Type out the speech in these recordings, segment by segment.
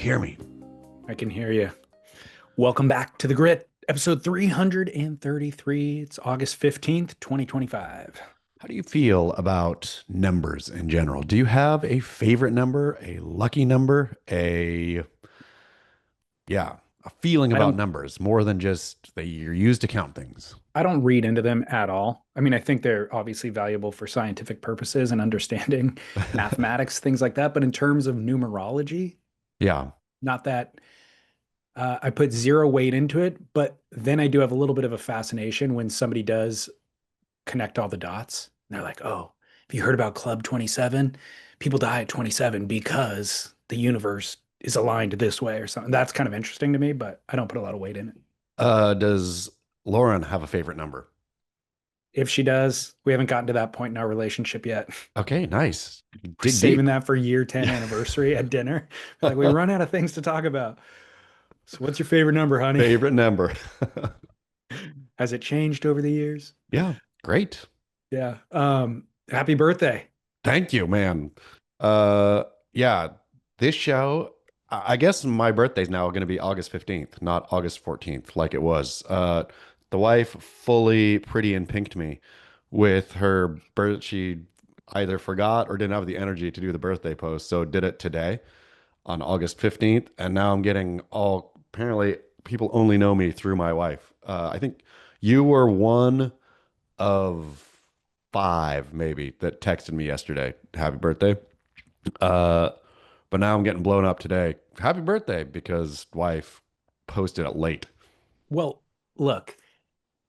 hear me? I can hear you. Welcome back to The Grit, episode 333. It's August 15th, 2025. How do you feel about numbers in general? Do you have a favorite number, a lucky number, a feeling I about don't numbers more than just that you're used to count things? I don't read into them at all. I mean, I think they're obviously valuable for scientific purposes and understanding mathematics, things like that. But in terms of numerology, Yeah. not that I put zero weight into it, but then I do have a little bit of a fascination when somebody does connect all the dots. And they're like, oh, have you heard about Club 27? People die at 27 because the universe is aligned this way or something. That's kind of interesting to me, but I don't put a lot of weight in it. Does Lauren have a favorite number? If she does, we haven't gotten to that point in our relationship yet. Okay, nice. We're Dig saving deep. that for year 10 anniversary at dinner. Like we run out of things to talk about. So what's your favorite number, honey? Favorite number. Has it changed over the years? Yeah, great. Yeah. Happy birthday. Thank you, man. Uh, yeah, this show, I guess my birthday's now going to be August 15th, not August 14th, like it was. The wife fully pretty and pinked me with her birth. She either forgot or didn't have the energy to do the birthday post, so did it today on August 15th. And now I'm getting all, apparently, people only know me through my wife. I think you were one of five maybe that texted me yesterday, happy birthday. Uh, but now I'm getting blown up today. Happy birthday because wife posted it late. Well, look,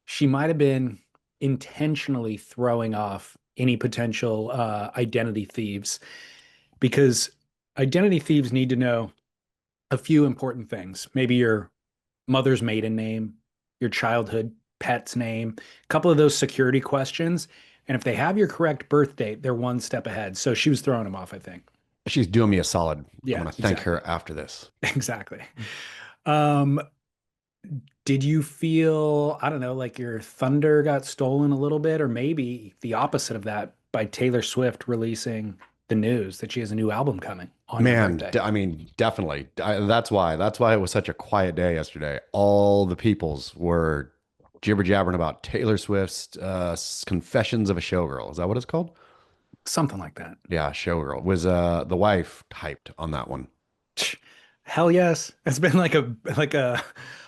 she might have been intentionally throwing off any potential identity thieves because identity thieves need to know a few important things. Maybe your mother's maiden name, your childhood pet's name, a couple of those security questions. And if they have your correct birth date, they're one step ahead. So she was throwing them off, I think. She's doing me a solid. I'm Yeah, going to thank exactly. her after this. Exactly. Um, did you feel, I don't know, like your thunder got stolen a little bit, or maybe the opposite of that by Taylor Swift releasing the news that she has a new album coming on your Man, birthday? I mean, definitely. That's why. That's why it was such a quiet day yesterday. All the peoples were jibber jabbering about Taylor Swift's Confessions of a Showgirl. Is that what it's called? Something like that. Yeah, Showgirl. Was the wife hyped on that one? Hell yes. It's been like a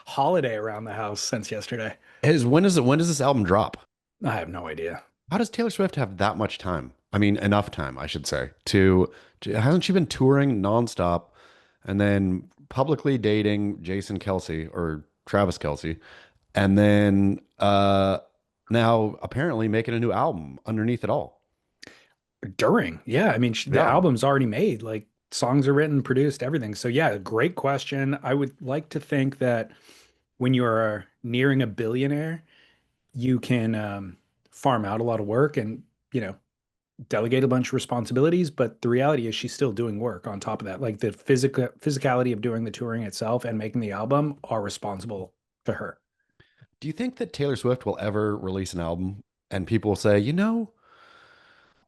holiday around the house since yesterday. When does this album drop? I have no idea. How does Taylor Swift have that much time? I mean, enough time, I should say, hasn't she been touring nonstop and then publicly dating Jason Kelsey or Travis Kelsey, and then now apparently making a new album underneath it all? During, yeah. I mean, the Yeah. album's already made. Like songs are written, produced, everything. So yeah, great question. I would like to think that when you're nearing a billionaire, you can farm out a lot of work and, you know, delegate a bunch of responsibilities. But the reality is she's still doing work on top of that. Like the physicality of doing the touring itself and making the album are responsible to her. Do you think that Taylor Swift will ever release an album and people will say,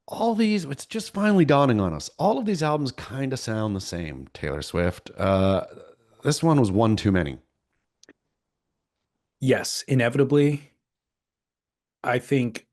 all these, it's just finally dawning on us. All of these albums kind of sound the same, Taylor Swift. This one was one too many. Yes, inevitably, I think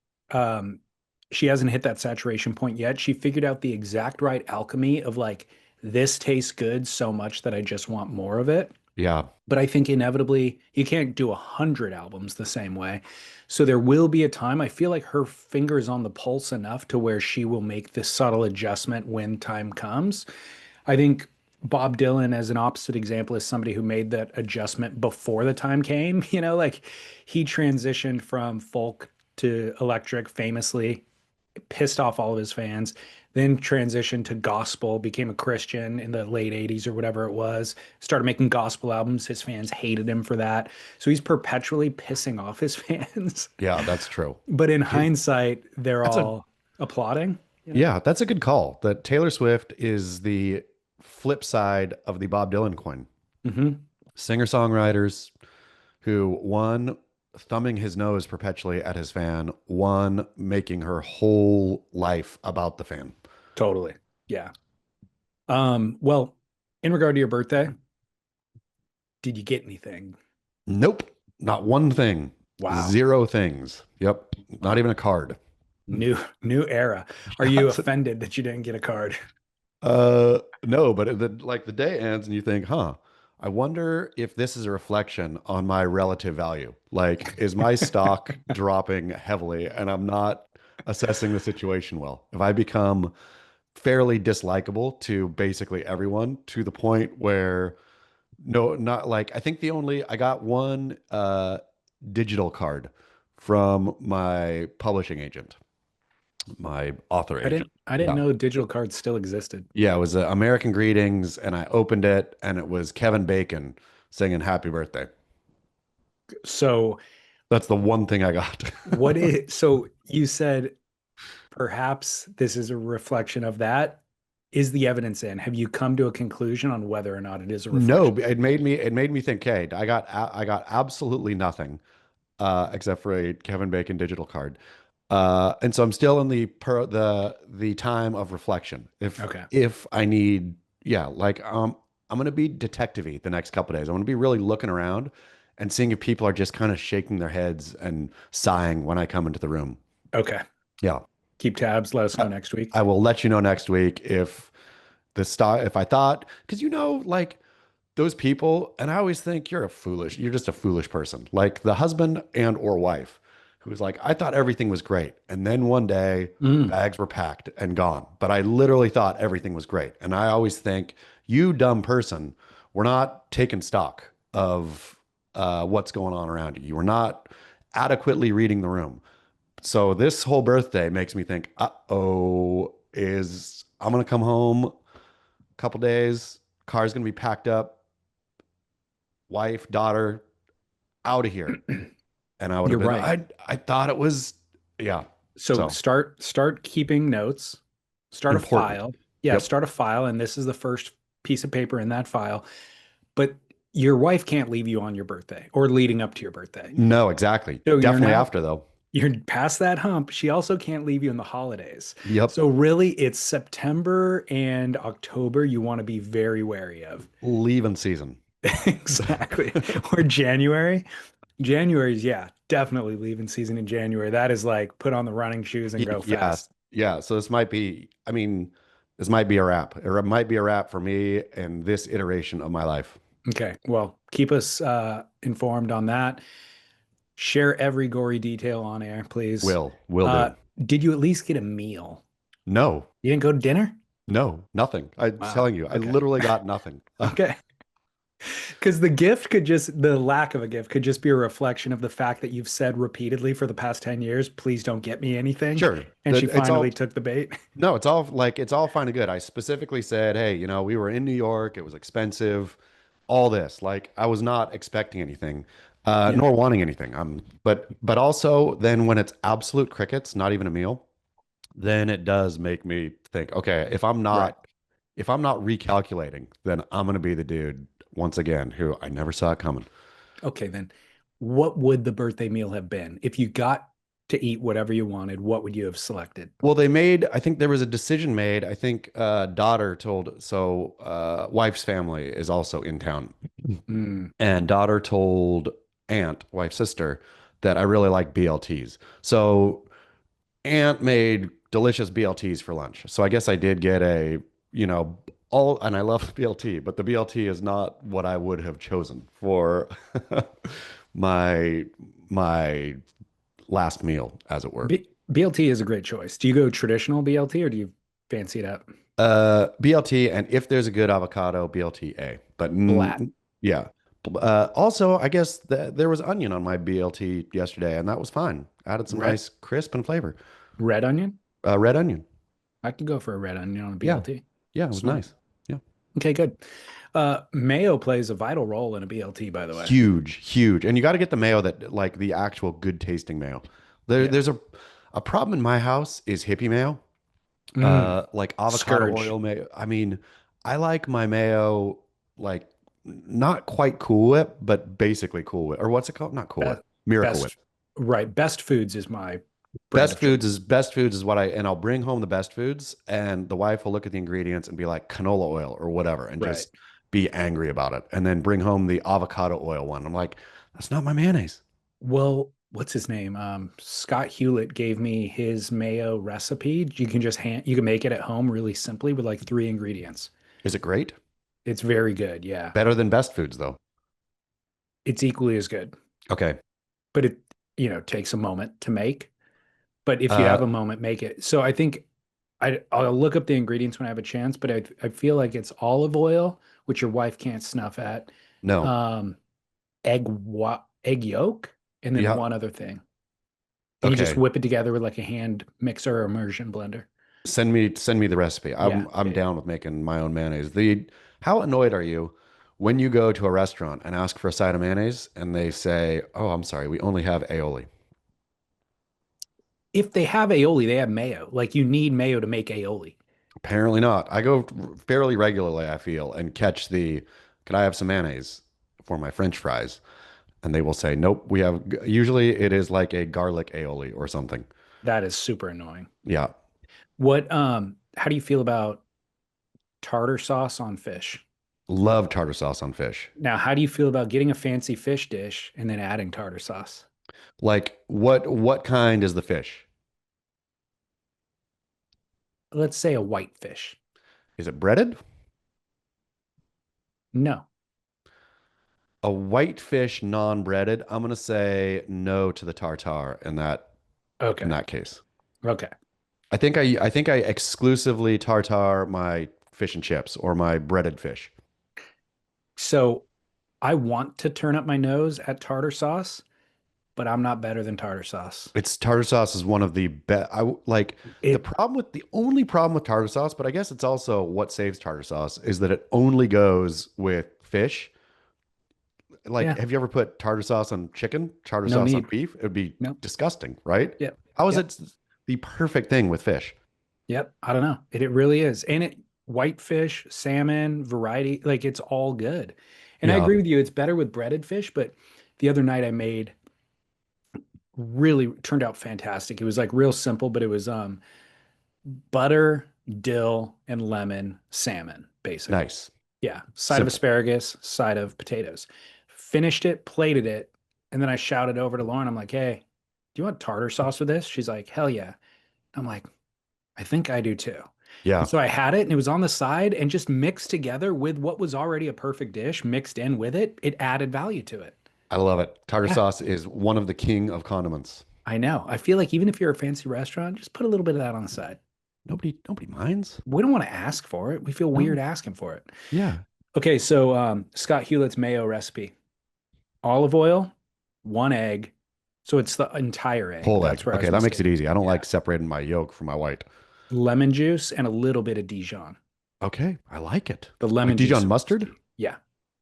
she hasn't hit that saturation point yet. She figured out the exact right alchemy of like, this tastes good so much that I just want more of it. Yeah. But I think inevitably you can't do 100 albums the same way. So there will be a time. I feel like her finger's on the pulse enough to where she will make this subtle adjustment when time comes. I think Bob Dylan, as an opposite example, is somebody who made that adjustment before the time came. You know, like he transitioned from folk to electric famously, pissed off all of his fans, then transitioned to gospel, became a Christian in the late 80s or whatever it was, started making gospel albums. His fans hated him for that. So he's perpetually pissing off his fans. Yeah, that's true. But in He- hindsight, they're That's a all applauding, you know? Yeah, that's a good call. That Taylor Swift is the flip side of the Bob Dylan coin. Hmm. Singer-songwriters who one thumbing his nose perpetually at his fan, one making her whole life about the fan. Totally. Yeah. Well, In regard to your birthday, did you get anything? Nope, not one thing. Wow. Zero things. Yep, not Wow. even a card. New era. Are Yeah, you offended that you didn't get a card? no, but like the day ends and you think, huh, I wonder if this is a reflection on my relative value. Like, is my stock dropping heavily and I'm not assessing the situation well? If I become fairly dislikable to basically everyone to the point where no, not like I think the only I got one digital card from my publishing agent, my author I agent. didn't I didn't Yeah. know digital cards still existed. Yeah, it was American Greetings, and I opened it, and it was Kevin Bacon singing "Happy Birthday." So That's the one thing I got. so you said perhaps this is a reflection of that. Is the evidence in? Have you come to a conclusion on whether or not it is a No, reflection? it made me think. Hey, I got absolutely nothing except for a Kevin Bacon digital card, and so I'm still in the time of reflection. If Okay. if I need, yeah, like I'm gonna be detective-y the next couple of days. I'm gonna be really looking around and seeing if people are just kind of shaking their heads and sighing when I come into the room. Okay. Yeah. Keep tabs. Let us I, know next week. I will let you know next week if if I thought, because like those people, and I always think you're just a foolish person. Like the husband and or wife who's like, I thought everything was great. And then one day Mm. bags were packed and gone. But I literally thought everything was great. And I always think, you dumb person, we're not taking stock of what's going on around you. You were not adequately reading the room. So this whole birthday makes me think, uh-oh, is I'm gonna come home a couple days, car's gonna be packed up, wife, daughter, out of here. And I would have You're been, right. I thought it was, yeah. So So start keeping notes. Start a important. file. Yeah, Yep. start a file, and this is the first piece of paper in that file. But your wife can't leave you on your birthday or leading up to your birthday. No, exactly. So Definitely after though. you're past that hump. She also can't leave you in the holidays. Yep. So really it's September and October you want to be very wary of. Leaving season. Exactly. Or January. January's, yeah, definitely leaving season in January. That is like put on the running shoes and go Yeah. fast. Yeah. So this might be, I mean, this might be a wrap. Or it might be a wrap for me and this iteration of my life. Okay. Well, keep us informed on that. Share every gory detail on air, please. Will Uh, do. did you at least get a meal? No, You didn't go to dinner? no, nothing. I'm Wow. telling you, I Okay. literally got nothing. Okay. Because the lack of a gift could just be a reflection of the fact that you've said repeatedly for the past 10 years, please don't get me anything. Sure. And she That it's finally all took the bait. no, it's all fine and good. I specifically said, hey, we were in New York, it was expensive, all this. Like I was not expecting anything, Yeah. nor wanting anything. But also then when it's absolute crickets, not even a meal, then it does make me think, okay, Right. if I'm not recalculating, then I'm gonna be the dude once again who I never saw it coming. Okay, then what would the birthday meal have been? If you got to eat whatever you wanted, what would you have selected? Well, I think there was a decision made. I think wife's family is also in town. Mm, And daughter told aunt, wife's sister, that I really like BLTs. So aunt made delicious BLTs for lunch. So I guess I did get you know, and I love BLT, but the BLT is not what I would have chosen for my my last meal, as it were. BLT is a great choice. Do you go traditional BLT or do you fancy it up? BLT, and if there's a good avocado, BLT-A. But Blat. yeah. Also, I guess there was onion on my BLT yesterday, and that was fine. Added some Red nice crisp and flavor. red onion? Red onion. I could go for a red onion on a Yeah. BLT. Yeah, it was Smart. nice. Yeah. Okay, good. Mayo plays a vital role in a BLT, by the way. Huge, huge. And you got to get the mayo that like the actual good tasting mayo. Yeah. There's a problem in my house is hippie mayo. Mm, Like avocado scourge. oil mayo. I mean, I like my mayo like not quite Cool Whip, but basically Cool Whip. Or what's it called? Not Cool Best, Whip. Miracle Whip. best, right. Best Foods is my brand of choice. Best foods is what I'll bring home the best foods and the wife will look at the ingredients and be like canola oil or whatever and Right. be angry about it, and then bring home the avocado oil one. I'm like, that's not my mayonnaise. Well, what's his name? Scott Hewlett gave me his mayo recipe. You can make it at home really simply with like three ingredients. Is it great? It's very good. Yeah. Better than best foods, though. It's equally as good, Okay. but it, takes a moment to make. But if you Uh, have a moment, make it. So I think I'll look up the ingredients when I have a chance, but I feel like it's olive oil, which your wife can't snuff at, no. um, egg yolk, and then Yeah. one other thing. And you just Okay. whip it together with like a hand mixer or immersion blender. Send me the recipe. Yeah, I'm yeah, yeah. down with making my own mayonnaise. The How annoyed are you when you go to a restaurant and ask for a side of mayonnaise and they say, "Oh, I'm sorry, we only have aioli." If they have aioli, they have mayo. Like you need mayo to make aioli. Apparently not. I go fairly regularly, I feel, and catch the, "Could I have some mayonnaise for my French fries?" And they will say, "Nope, we have." Usually it is like a garlic aioli or something. That is super annoying. Yeah, How do you feel about tartar sauce on fish? love tartar sauce on fish. Now, how do you feel about getting a fancy fish dish and then adding tartar sauce? Like what kind is the fish? Let's say a white fish. Is it breaded? No. A white fish non-breaded. I'm gonna say no to the tartar in Okay. that case. Okay. I think I exclusively tartar my fish and chips or my breaded fish. So I want to turn up my nose at tartar sauce, but I'm not better than tartar sauce. It's tartar sauce is one of the best. Like It, the only problem with tartar sauce, but I guess it's also what saves tartar sauce is that it only goes with fish. Like, yeah, have you ever put tartar sauce on chicken, tartar no sauce on need. beef? It would be No. disgusting, right? Yep. How is Yep. it the perfect thing with fish? Yep. I don't know. It really is. And whitefish, salmon, variety, like it's all good. And I Yeah, agree with you. It's better with breaded fish, but the other night I made really turned out fantastic. It was like real simple, but it was butter, dill, and lemon salmon, basically. nice, Yeah. Side of simple. asparagus, side of potatoes. Finished it, plated it, and then I shouted over to Lauren. I'm like, hey, do you want tartar sauce with this? She's like, hell yeah. I'm like, I think I do too. And Yeah, so I had it and it was on the side and just mixed together with what was already a perfect dish, mixed in with it. It added value to it. I love it. Tartar Yeah, sauce is one of the king of condiments. I know. I feel like even if you're a fancy restaurant, just put a little bit of that on the side. Nobody minds. We don't want to ask for it. We feel weird No, asking for it. yeah. Okay, so Scott Hewlett's mayo recipe: olive oil, one egg. So it's the entire egg. Whole That's egg. where I was Okay, that makes it mistaken. easy. I don't Yeah. like separating my yolk from my white. Lemon juice and a little bit of Dijon. Okay, I like it. The Like lemon Dijon juice is mustard? key. Yeah,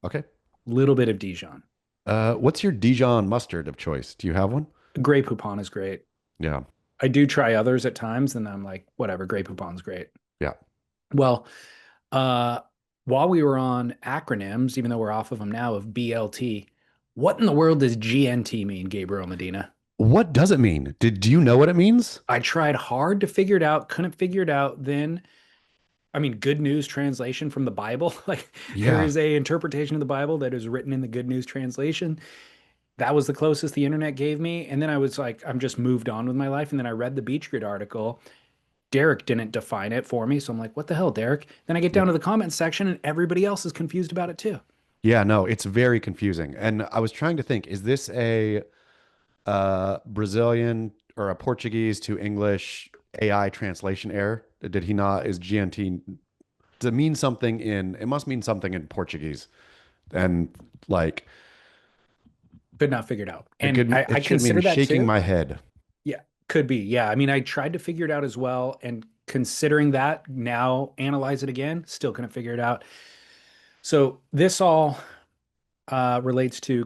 Okay. a little bit of Dijon. What's your Dijon mustard of choice? Do you have one? Grey Poupon is great. Yeah. I do try others at times, and I'm like, whatever, Grey Poupon's great. Yeah. Well, uh, while we were on acronyms, even though we're off of them now, of BLT, what in the world does GNT mean, Gabriel Medina? What does it mean? Do you know what it means? I tried hard to figure it out, couldn't figure it out. Then, I mean, Good News translation from the Bible. Like there Yeah. is a interpretation of the Bible that is written in the Good News translation. That was the closest the internet gave me. And then I was like, I'm just moved on with my life. And then I read the Beach Grid article. Derek didn't define it for me. So I'm like, what the hell, Derek? Then I get Yeah. down to the comment section and everybody else is confused about it too. Yeah, no, it's very confusing. And I was trying to think, is this a Brazilian or a Portuguese to English AI translation error? Did he not? Is GNT, does it mean something it must mean something in Portuguese. And like Could not figure it out. And I it should mean consider that shaking too. my head. Yeah, could be. Yeah. I mean, I tried to figure it out as well. And considering that, now analyze it again, still couldn't figure it out. So this all relates to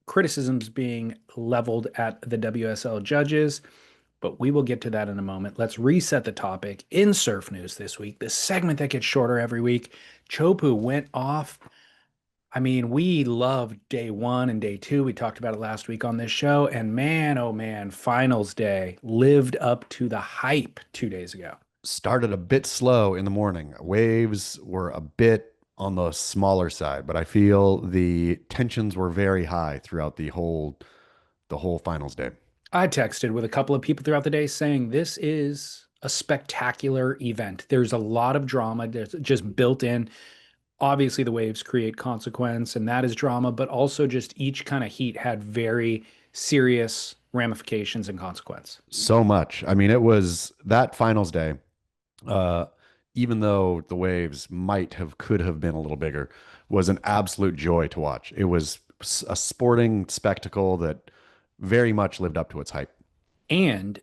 criticisms being leveled at the WSL judges, but we will get to that in a moment. Let's reset the topic in surf news this week, the segment that gets shorter every week. Chopu went off. I mean, we loved day one and day two. We talked about it last week on this show. And man, oh man, finals day lived up to the hype 2 days ago. Started a bit slow in the morning. Waves were a bit on the smaller side, but I feel the tensions were very high throughout the whole finals day. I texted with a couple of people throughout the day saying this is a spectacular event. There's a lot of drama that's just built in. Obviously, the waves create consequence, and that is drama, but also just each kind of heat had very serious ramifications and consequence. So much. I mean, it was that finals day. Uh, Even though the waves could have been a little bigger, was an absolute joy to watch. It was a sporting spectacle that very much lived up to its hype. And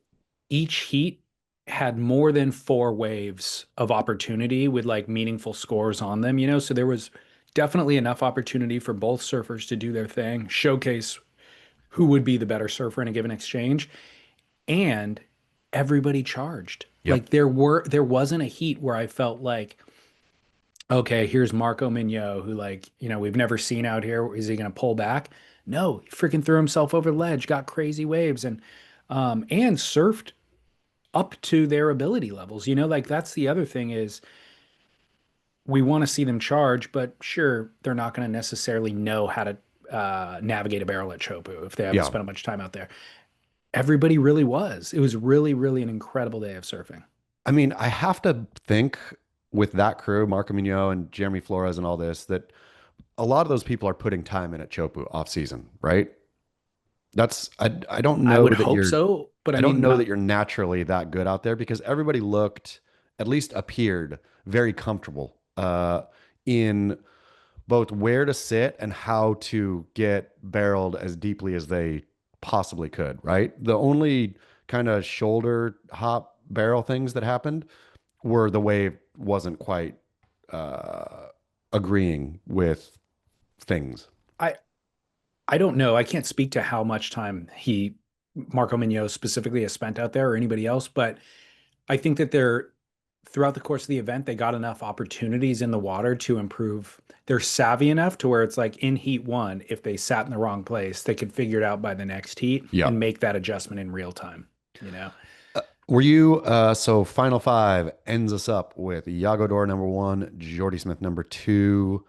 each heat had more than four waves of opportunity with like meaningful scores on them, you know? So there was definitely enough opportunity for both surfers to do their thing, showcase who would be the better surfer in a given exchange, and everybody charged. Yep. Like there wasn't a heat where I felt like, okay, here's Marco Mignot, who like, you know, we've never seen out here. Is he gonna pull back? No, he freaking threw himself over the ledge, got crazy waves and surfed up to their ability levels. You know, like that's the other thing is we want to see them charge, but sure, they're not going to necessarily know how to navigate a barrel at Chopu if they haven't Yeah. spent much time out there. Everybody really was. It was really, really an incredible day of surfing. I mean, I have to think with that crew, Marco Mignot and Jeremy Flores and all this, that a lot of those people are putting time in at Chopu off season, right? I don't I know would that hope you're so, but I I don't mean, know that not you're naturally that good out there because everybody looked, at least appeared, very comfortable in both where to sit and how to get barreled as deeply as they possibly could, right? The only kind of shoulder hop barrel things that happened were the wave wasn't quite uh, agreeing with things. I I don't know. I can't speak to how much time Marco Mignot specifically has spent out there or anybody else, but I think that throughout the course of the event, they got enough opportunities in the water to improve. They're savvy enough to where it's like in heat one, if they sat in the wrong place, they could figure it out by the next heat Yeah. and make that adjustment in real time, you know? Were you so final five ends us up with Yagodor number one, Jordy Smith number two.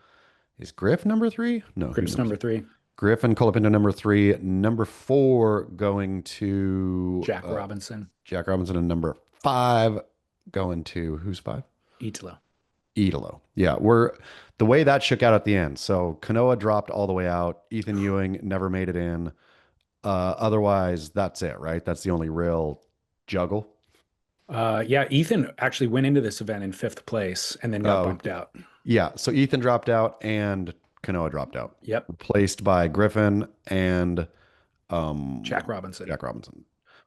Is Griff number three? No, who's Grips number number three? three, Griffin Colapinto number three, number four going to Jack Robinson, Jack Robinson, and number five going to who's five? Italo. Idolo. Yeah, we're the way that shook out at the end. So Kanoa dropped all the way out. Ethan Ewing never made it in. Otherwise, that's it, right? That's the only real juggle. Yeah, Ethan actually went into this event in fifth place and then got Oh, bumped out. yeah. So Ethan dropped out and Kanoa dropped out, Yep, replaced by Griffin and Jack Robinson. Jack Robinson,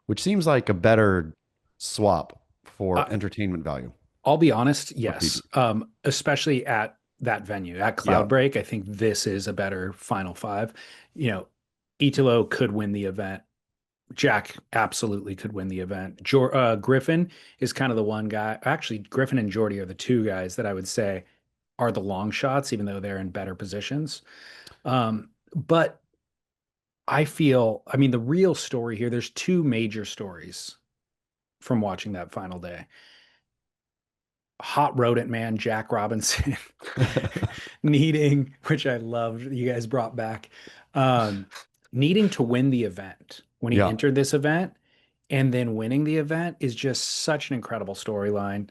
which seems like a better swap for Uh, entertainment value I'll be honest, for yes. people. Especially at that venue, at Yeah, Cloudbreak, I think this is a better final five. You know, Italo could win the event. Jack absolutely could win the event. Griffin is kind of the one guy. Actually, Griffin and Jordy are the two guys that I would say are the long shots, even though they're in better positions. But I mean, the real story here, there's two major stories from watching that final day. Hot Rodent Man, Jack Robinson, which I loved, you guys brought back, um, needing to win the event when he yeah. entered this event and then winning the event is just such an incredible storyline.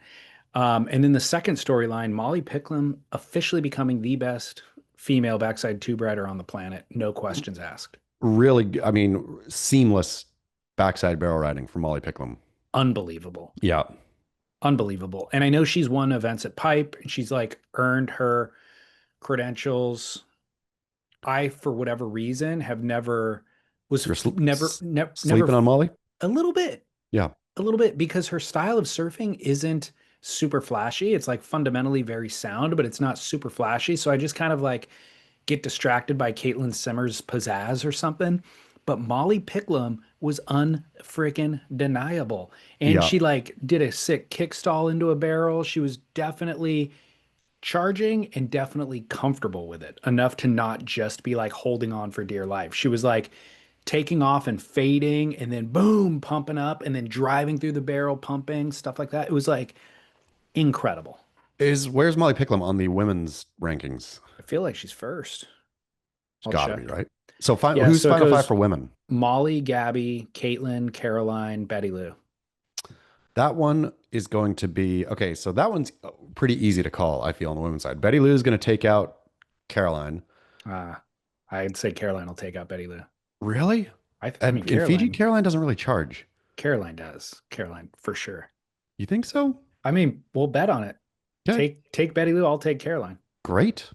And then the second storyline, Molly Picklum officially becoming the best female backside tube rider on the planet, no questions asked. Really, I mean, seamless backside barrel riding from Molly Picklum. Unbelievable. Yeah. Unbelievable. And I know she's won events at Pipe and she's like earned her credentials. I, for whatever reason, have never was You're never never sleeping on Molly? a little bit, Yeah. a little bit because her style of surfing isn't super flashy. It's like fundamentally very sound, but it's not super flashy. So I just kind of like get distracted by Caitlin Simmer's pizzazz or something. But Molly Picklum was unfreaking deniable. And Yeah. she like did a sick kick stall into a barrel. She was definitely charging and definitely comfortable with it enough to not just be like holding on for dear life. She was like taking off and fading and then boom, pumping up and then driving through the barrel, pumping, stuff like that. It was like incredible. Is where's Molly Picklum on the women's rankings? I feel like she's first. It's I'll got to be, check. right? So Yeah, who's so it final five goes for women? Molly, Gabby, Caitlin, Caroline, Betty Lou. That one is going to be okay. So that one's pretty easy to call, I feel, on the women's side. Betty Lou is going to take out Caroline. Uh, I'd say Caroline will take out Betty Lou. Really? I mean And in Fiji, Caroline Caroline doesn't really charge. Caroline does. Caroline for sure. You think so? I mean, we'll bet on it. Okay, Take Betty Lou, I'll take Caroline. great.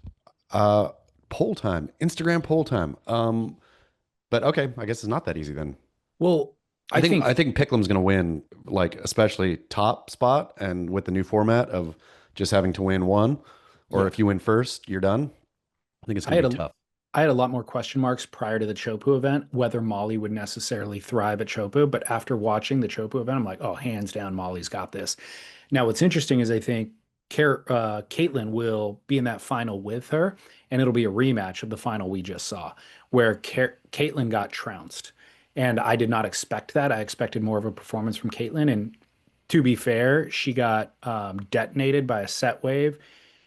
Uh, Poll time, Instagram poll time. But okay, I guess it's not that easy then. Well, I I think I think think Picklum's going to win, like especially top spot, and with the new format of just having to win one, or yeah. if you win first, you're done. I think it's I going to had be a tough. I had a lot more question marks prior to the Chopu event, whether Molly would necessarily thrive at Chopu. But after watching the Chopu event, I'm like, oh, hands down, Molly's got this. Now, what's interesting is I think Caitlin will be in that final with her, and it'll be a rematch of the final we just saw, where Caitlin got trounced. And I did not expect that. I expected more of a performance from Caitlin. And to be fair, she got detonated by a set wave.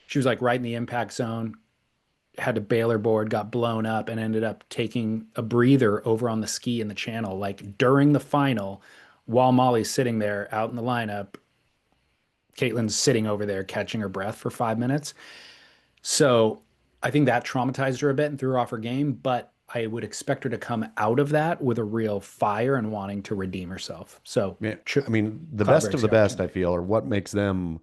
She was like right in the impact zone, had a bailer board, got blown up, and ended up taking a breather over on the ski in the channel. Like during the final, while Molly's sitting there out in the lineup, Caitlin's sitting over there catching her breath for 5 minutes. So I think that traumatized her a bit and threw her off her game, but I would expect her to come out of that with a real fire and wanting to redeem herself. So Yeah, I mean, the best of Cloudberry's the the best, I opportunity. feel, or what makes them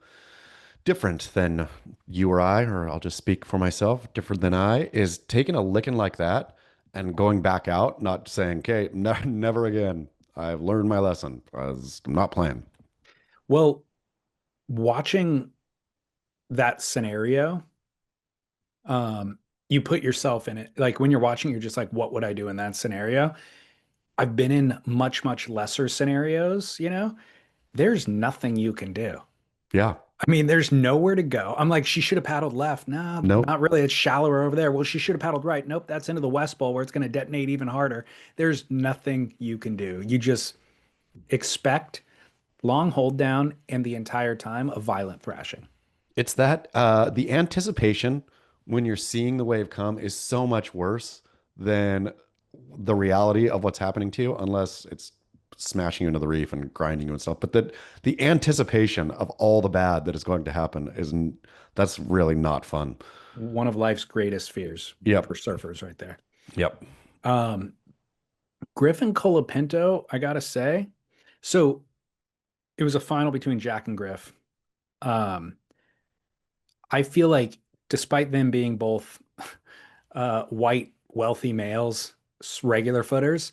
different than you or I, or I'll just speak for myself, different than I, is taking a licking like that and going back out, not saying, okay, never again. I've learned my lesson. I'm not playing. Well, watching that scenario, you put yourself in it. Like when you're watching, you're just like, what would I do in that scenario? I've been in much, much lesser scenarios, there's nothing you can do. Yeah. I mean, there's nowhere to go. I'm like, she should have paddled left. No, Nope. not really. It's shallower over there. Well, she should have paddled right. Nope, that's into the West Bowl where it's going to detonate even harder. There's nothing you can do. You just expect long hold down and the entire time a violent thrashing. It's that the anticipation when you're seeing the wave come is so much worse than the reality of what's happening to you, unless it's smashing you into the reef and grinding you and stuff. But the anticipation of all the bad that is going to happen isn't that's really not fun. One of life's greatest fears for Yep. surfers right there. Yep. Um, Griffin Colapinto, I gotta say. So it was a final between Jack and Griff. Um, I feel like despite them being both white, wealthy males, regular footers,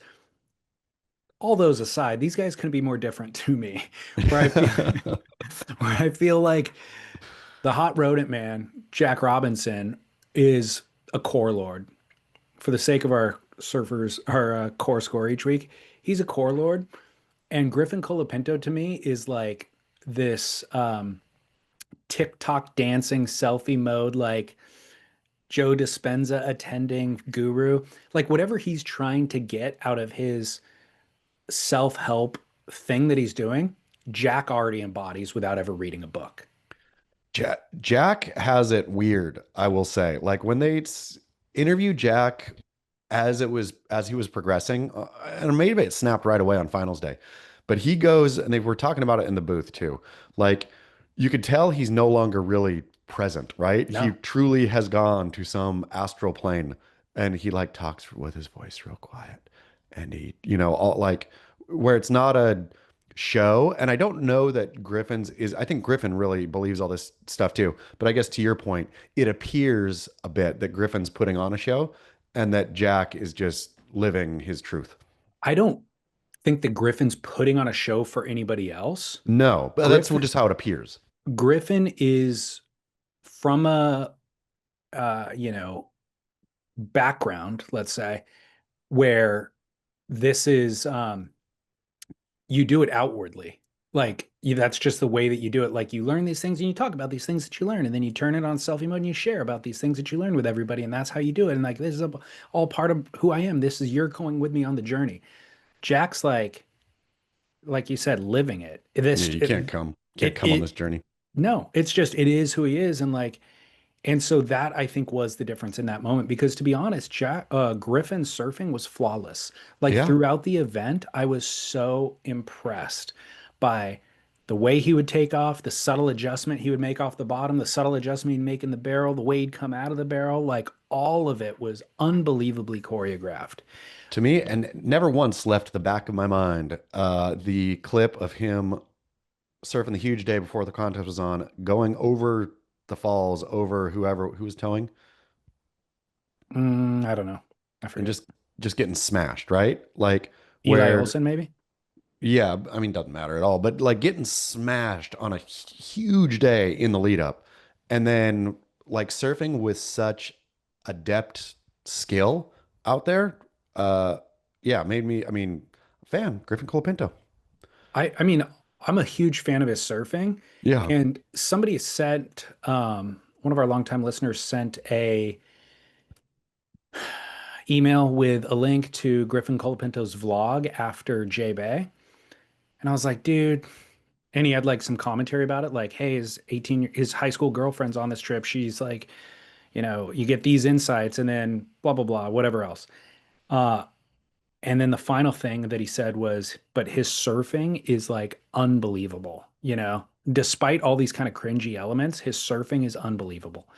all those aside, these guys couldn't be more different to me. Where I feel where I feel like the Hot Rodent Man, Jack Robinson, is a core lord. For the sake of our surfers, our core score each week, he's a core lord. And Griffin Colapinto to me is like this TikTok dancing selfie mode, like Joe Dispenza attending guru, like whatever he's trying to get out of his self-help thing that he's doing, Jack already embodies without ever reading a book. Jack has it weird, I will say. Like when they interview Jack as he was progressing, and maybe it snapped right away on finals day, but he goes and they were talking about it in the booth too. Like you could tell he's no longer really present, right? He No, truly has gone to some astral plane, and he like talks with his voice real quiet, and he, all like where it's not a show. And I don't know that I think Griffin really believes all this stuff too. But I guess to your point, it appears a bit that Griffin's putting on a show and that Jack is just living his truth. I don't think that Griffin's putting on a show for anybody else. No, but that's Griffin just how it appears. Griffin is from a uh, you know, background, let's say, where this is you do it outwardly. Like that's just the way that you do it. Like you learn these things and you talk about these things that you learn, and then you turn it on selfie mode and you share about these things that you learn with everybody, and that's how you do it. And like this is all part of who I am. This is you're going with me on the journey. Jack's like you said, living it. Yeah, This you can't come on it this journey. No, it's just it is who he is, and like, and so that I think was the difference in that moment. Because to be honest, Griffin's surfing was flawless. Like Yeah. throughout the event, I was so impressed by the way he would take off, the subtle adjustment he would make off the bottom, the subtle adjustment he'd make in the barrel, the way he'd come out of the barrel. Like all of it was unbelievably choreographed. To me, and never once left the back of my mind, the clip of him surfing the huge day before the contest was on, going over the falls, over whoever who was towing, I don't know. I and forget. just getting smashed, right? Like Eli where, Olsen, maybe? yeah, I mean, doesn't matter at all, but like getting smashed on a huge day in the lead up, and then like surfing with such adept skill out there, uh, yeah, made me, I mean, fan, Griffin Colapinto. I mean, I'm a huge fan of his surfing, Yeah. and somebody sent one of our longtime listeners sent a email with a link to Griffin Colapinto's vlog after J Bay, and I was like, dude, and he had like some commentary about it, like, hey, his high school girlfriend's on this trip. She's like, you get these insights, and then blah blah blah, whatever else. Uh, And then the final thing that he said was, but his surfing is like unbelievable, despite all these kind of cringy elements, his surfing is unbelievable.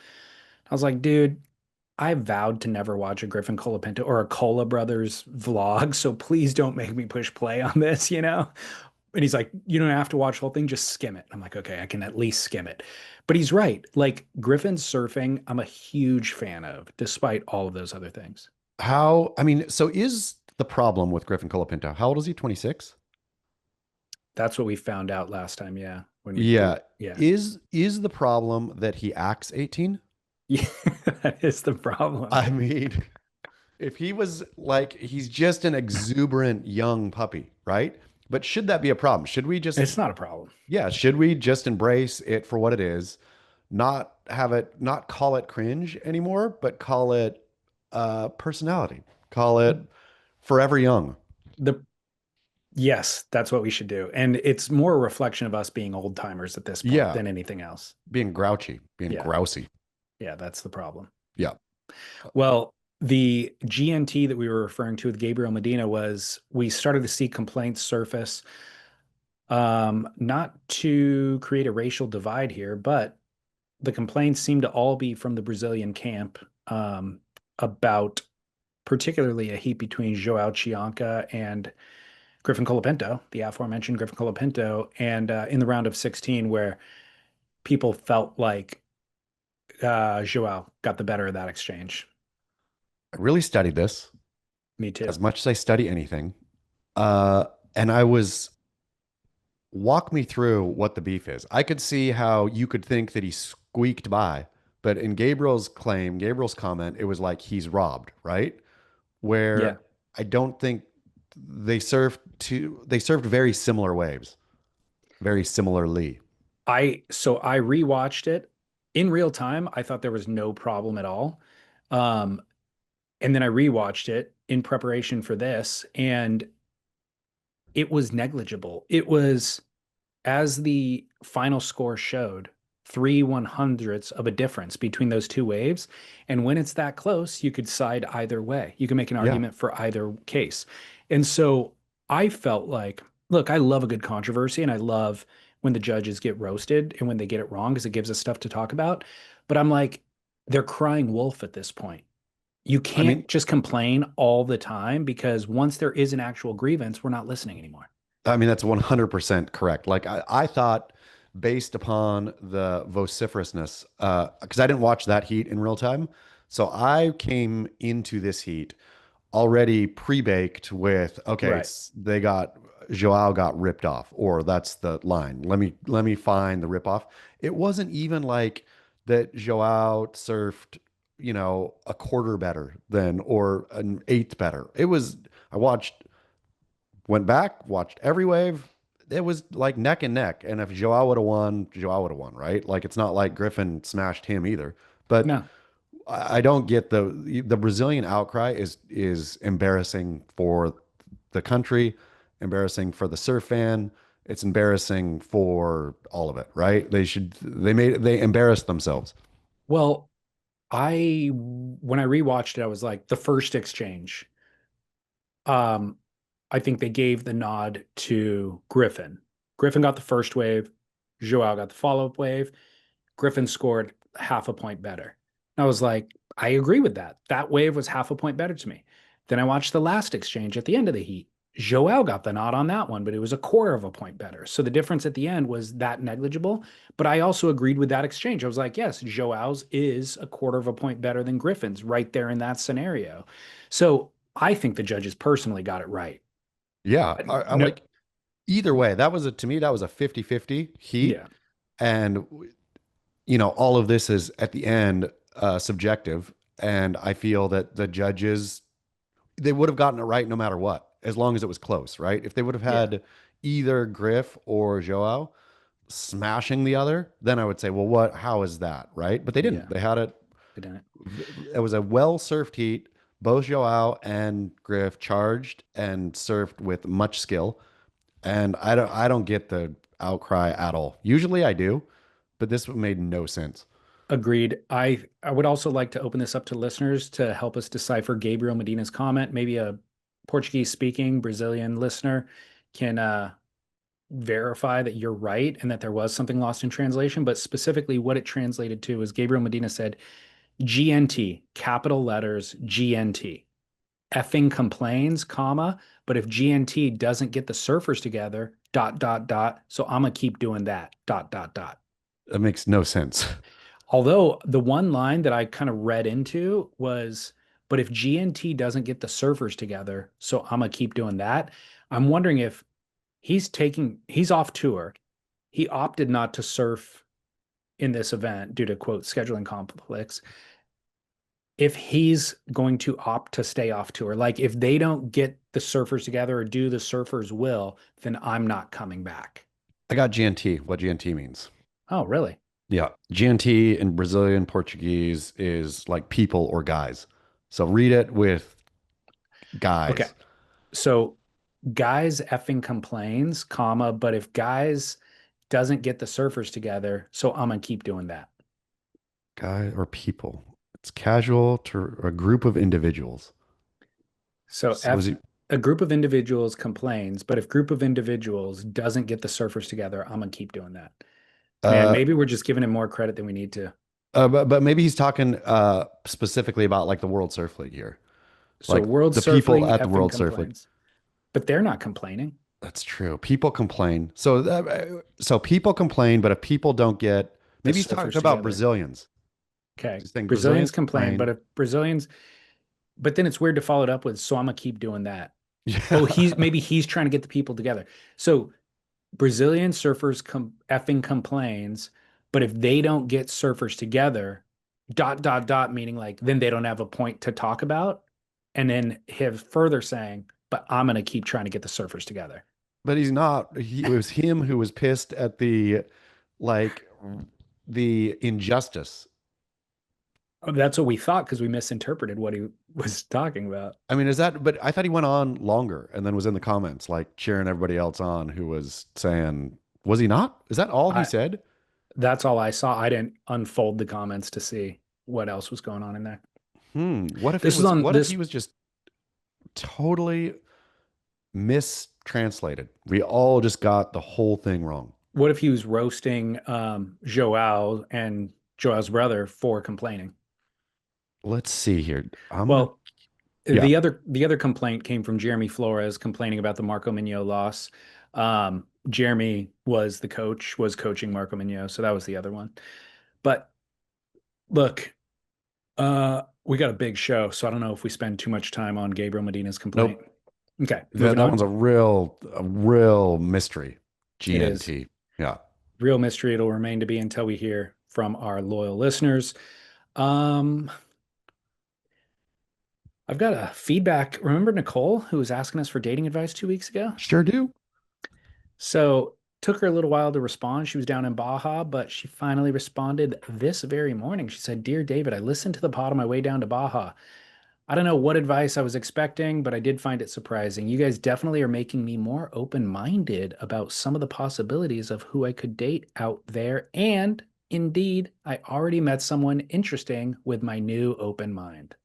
I was like, dude, I vowed to never watch a Griffin Colapinto or a Cola Brothers vlog, so please don't make me push play on this. And he's like, you don't have to watch the whole thing, just skim it. I'm like, okay, I can at least skim it. But he's right. Like Griffin's surfing, I'm a huge fan of, despite all of those other things. How, I mean, so is the problem with Griffin Colapinto? How old is he? 26? That's what we found out last time. Yeah. When we did. Yeah. Yeah. Is the problem that he acts 18? Yeah, that is the problem. I mean, if he was like, he's just an exuberant young puppy, right? But should that be a problem? Should we just, It's not a problem. yeah, should we just embrace it for what it is, not have it, not call it cringe anymore, but call it personality, call it forever young. The Yes, that's what we should do. And it's more a reflection of us being old timers at this point Yeah, than anything else. being grouchy, being Yeah. grousy. Yeah, that's the problem. Yeah. Well, the GNT that we were referring to with Gabriel Medina was we started to see complaints surface, not to create a racial divide here, but the complaints seem to all be from the Brazilian camp, about particularly a heat between Joao Chianca and Griffin Colapinto, the aforementioned Griffin Colapinto, and in the round of 16, where people felt like Joao got the better of that exchange. I really studied this Me too. as much as I study anything. Uh, and I was walk me through what the beef is. I could see how you could think that he squeaked by, but in Gabriel's comment, it was like he's robbed, right? Yeah. Where I don't think they served very similar waves, very similarly. I rewatched it in real time. I thought there was no problem at all. Um, and then I rewatched it in preparation for this, and it was negligible. It was, as the final score showed, 3/100ths of a difference between those two waves. And when it's that close, you could side either way. You can make an Yeah. argument for either case. And so I felt like, look, I love a good controversy, and I love when the judges get roasted and when they get it wrong, because it gives us stuff to talk about. But I'm like, they're crying wolf at this point. You I mean, can't just complain all the time, because once there is an actual grievance, we're not listening anymore. I mean, that's 100% correct. Like I thought based upon the vociferousness, because I didn't watch that heat in real time. So I came into this heat already pre-baked with, okay, Right. it's they got Joao got ripped off, or that's the line. Let me find the rip off. It wasn't even like that Joao surfed, a quarter better than or an eighth better. It was I watched Went back, watched every wave. It was like neck and neck. And if Joao would have won, Joao would have won, right? Like it's not like Griffin smashed him either. But No. I don't get the Brazilian outcry is embarrassing for the country, embarrassing for the surf fan, It's embarrassing for all of it, right? They embarrassed themselves. Well, when I rewatched it, I was like, the first exchange. Um, I think they gave the nod to Griffin. Griffin got the first wave, Joao got the follow-up wave. Griffin scored half a point better. And I was like, I agree with that. That wave was half a point better to me. Then I watched the last exchange at the end of the heat. Joao got the nod on that one, but it was a quarter of a point better. So the difference at the end was that negligible. But I also agreed with that exchange. I was like, yes, Joao's is a quarter of a point better than Griffin's right there in that scenario. So I think the judges personally got it right. Yeah, I No, like either way. To me, that was a 50-50 heat. yeah, And all of this is at the end subjective. And I feel that the judges, they would have gotten it right no matter what, as long as it was close, right? If they would have yeah, had either Griff or Joao smashing the other, then I would say, well, how is that, right? But they didn't. yeah. They had it. They didn't. It was a well surfed heat. Both Joao and Griff charged and surfed with much skill. And I don't get the outcry at all. Usually I do, but this made no sense. Agreed. I would also like to open this up to listeners to help us decipher Gabriel Medina's comment. Maybe a Portuguese speaking Brazilian listener can verify that you're right and that there was something lost in translation. But specifically, what it translated to is Gabriel Medina said GNT, capital letters GNT. Effing complains, comma, but if GNT doesn't get the surfers together, dot, dot, dot. So I'm gonna keep doing that, dot, dot, dot. That makes no sense. Although the one line that I kind of read into was, but if GNT doesn't get the surfers together, so I'm gonna keep doing that. I'm wondering if he's off tour. He opted not to surf in this event due to quote scheduling conflicts. If he's going to opt to stay off tour, like if they don't get the surfers together or do the surfers will, then I'm not coming back. I got GNT, what GNT means. Oh, really? Yeah. GNT in Brazilian Portuguese is like people or guys. So read it with Okay. guys. So guys effing complains, comma, but if guys doesn't get the surfers together, so I'm gonna keep doing that. Guy or people. It's casual to a group of individuals. So So is F he a group of individuals complains, but if group of individuals doesn't get the surfers together, I'm gonna keep doing that. Man, uh maybe we're just giving him more credit than we need to. but maybe he's talking specifically about like the World Surf League here. So Like World the Surf people League at the effing World Surf League. complains, but they're not complaining. That's true. People complain. So people complain, but if people don't get, The maybe he's talking surfers about together. Brazilians. Okay. He's saying Brazilians Brazilians complain, complain. but if Brazilians, but then it's weird to follow it up with, so I'm gonna keep doing that. Oh, Yeah. maybe he's trying to get the people together. So Brazilian surfers effing complains, but if they don't get surfers together, dot dot dot, meaning like then they don't have a point to talk about, and then have further saying, but I'm gonna keep trying to get the surfers together. But he's not. It was him who was pissed at like, the injustice. Oh, that's what we thought because we misinterpreted what he was talking about. I mean, but I thought he went on longer and then was in the comments, like cheering everybody else on who was saying, was he not? Is that all he I said? That's all I saw. I didn't unfold the comments to see what else was going on in there. This is on What if he this. was just totally mistranslated? We all just got the whole thing wrong. What if he was roasting Joao and Joao's brother for complaining? Let's see here. Well, Yeah. the other complaint came from Jeremy Flores complaining about the Marco Mignon loss. Jeremy was the coach, was coaching Marco Mignon, so that was the other one. But look, we got a big show, so I don't know if we spend too much time on Gabriel Medina's complaint. Nope. Okay, That, moving that on. one's a real mystery. It is. GNT. Yeah. Real mystery. It'll remain to be until we hear from our loyal listeners. Um, I've got a feedback. Remember Nicole, who was asking us for dating advice 2 weeks ago? Sure do. So took her a little while to respond. She was down in Baja, but she finally responded this very morning. She said, "Dear David, I listened to the pod on my way down to Baja. I don't know what advice I was expecting, but I did find it surprising. You guys definitely are making me more open-minded about some of the possibilities of who I could date out there. And indeed, I already met someone interesting with my new open mind.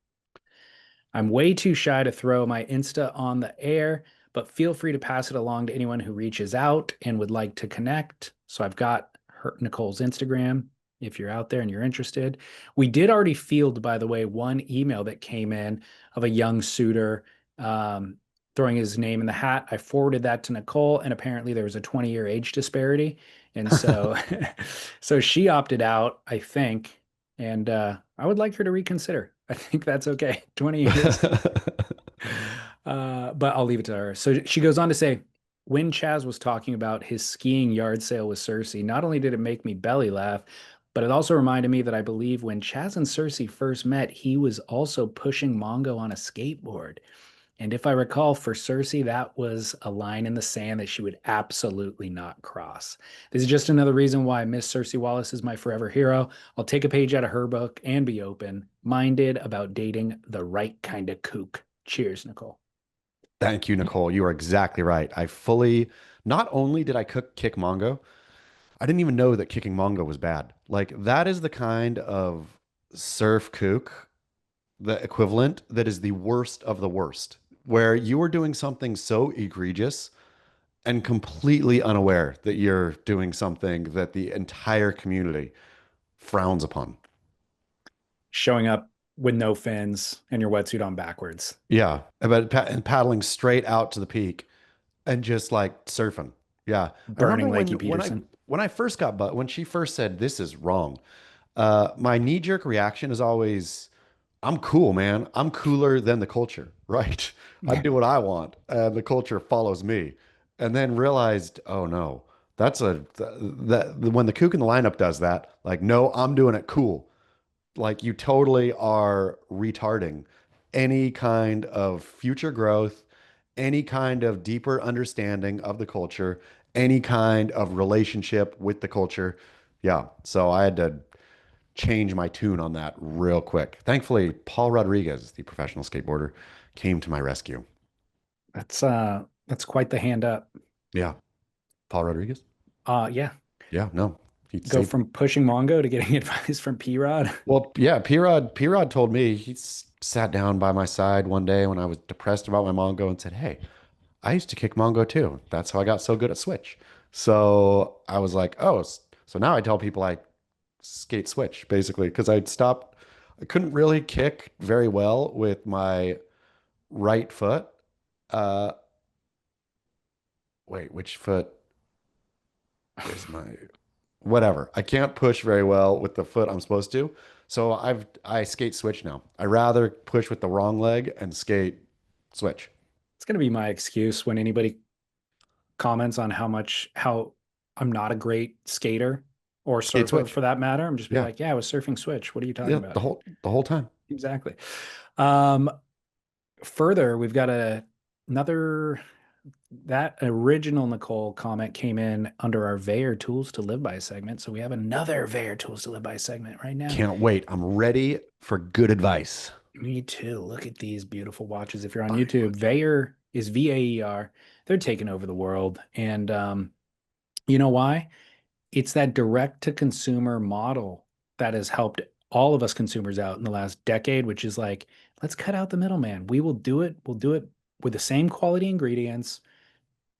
I'm way too shy to throw my Insta on the air, but feel free to pass it along to anyone who reaches out and would like to connect. So I've got Nicole's Instagram if you're out there and you're interested. We did already field, by the way, one email that came in of a young suitor um, throwing his name in the hat. I forwarded that to Nicole, and apparently there was a 20-year age disparity. And so, so she opted out, I think, and I would like her to reconsider. I think that's okay. 20 years. But I'll leave it to her. So she goes on to say, when Chaz was talking about his skiing yard sale with Cersei, not only did it make me belly laugh, but it also reminded me that I believe when Chaz and Cersei first met, he was also pushing Mongo on a skateboard. And if I recall, for Cersei, that was a line in the sand that she would absolutely not cross. This is just another reason why Miss Cersei Wallace is my forever hero. I'll take a page out of her book and be open minded about dating the right kind of kook. Cheers, Nicole. Thank you, Nicole. You are exactly right. I fully, not only did I kick Mongo, I didn't even know that kicking Mongo was bad. Like that is the kind of surf kook, the equivalent that is the worst of the worst, where you are doing something so egregious and completely unaware that you're doing something that the entire community frowns upon. Showing up with no fins and your wetsuit on backwards, Yeah, about and paddling straight out to the peak and just like surfing. Yeah, I remember burning Lakey Peterson. when I first got but when she first said this is wrong. My knee jerk reaction is always, I'm cool, man. I'm cooler than the culture, right? I do what I want, and the culture follows me. And then realized, oh no, that's that when the kook in the lineup does that, like, no, I'm doing it cool. Like you totally are retarding any kind of future growth, any kind of deeper understanding of the culture, any kind of relationship with the culture. Yeah. So I had to change my tune on that real quick. Thankfully, Paul Rodriguez, the professional skateboarder, came to my rescue. That's quite the hand up. Yeah. Paul Rodriguez? Yeah. Yeah, no. He Go saved. from pushing Mongo to getting advice from P Rod. Well, yeah, P-Rod told me sat down by my side one day when I was depressed about my Mongo and said, "Hey, I used to kick Mongo too. That's how I got so good at Switch." So I was like, "Oh, so now I tell people I skate Switch basically because I'd stopped. I couldn't really kick very well with my right foot. Uh, wait, which foot is my whatever? I can't push very well with the foot I'm supposed to. So I skate Switch now. I rather push with the wrong leg and skate Switch. It's going to be my excuse when anybody comments on how I'm not a great skater or Skate surfer Switch. for that matter. I'm just be Yeah. like, yeah, I was surfing Switch. What are you talking Yeah, about? the whole time. Exactly. Um, Further, we've got another that original Nicole comment came in under our Veyer Tools to Live By segment. So we have another Veyer Tools to Live By segment right now. Can't wait. I'm ready for good advice. Me too. Look at these beautiful watches. If you're on Fine YouTube, watches. Veyer is VAER. They're taking over the world. And you know why? It's that direct to consumer model that has helped all of us consumers out in the last decade, which is like, let's cut out the middleman. We will do it. We'll do it with the same quality ingredients,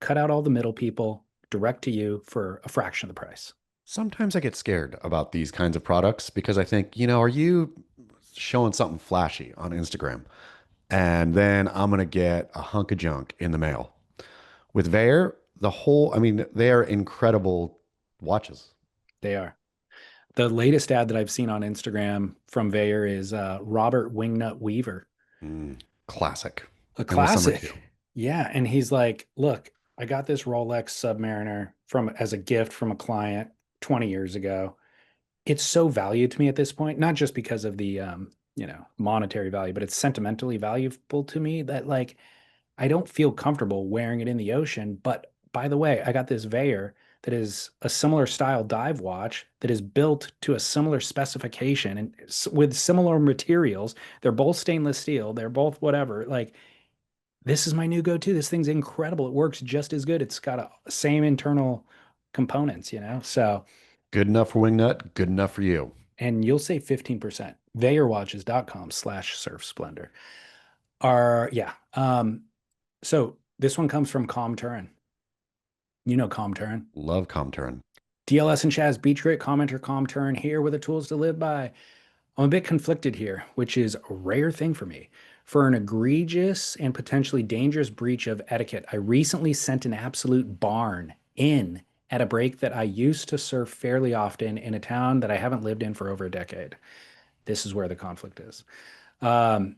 cut out all the middle people, direct to you for a fraction of the price. Sometimes I get scared about these kinds of products because I think, are you showing something flashy on Instagram? And then I'm going to get a hunk of junk in the mail. With Veyer, I mean, they are incredible watches. They are. The latest ad that I've seen on Instagram from Veyer is Robert Wingnut Weaver, Mm, classic. a In the summer classic. too. Yeah, and he's like, "Look, I got this Rolex Submariner from as a gift from a client 20 years ago. It's so valued to me at this point, not just because of the monetary value, but it's sentimentally valuable to me that like I don't feel comfortable wearing it in the ocean. But by the way, I got this Veyer that is a similar style dive watch that is built to a similar specification and with similar materials. They're both stainless steel. They're both whatever. Like, this is my new go-to. This thing's incredible. It works just as good. It's got a same internal components, you know? So, Good enough for Wingnut, good enough for you. and you'll save 15%. Vayerwatches.com/surf splendor. Are, yeah. So this one comes from Com Turren. You know Com Turren. Love Comturn. DLS and Chaz Beach Grit commenter Com Turren here with the tools to live by. I'm a bit conflicted here, which is a rare thing for me. For an egregious and potentially dangerous breach of etiquette, I recently sent an absolute barn in at a break that I used to surf fairly often in a town that I haven't lived in for over a decade. This is where the conflict is. Um,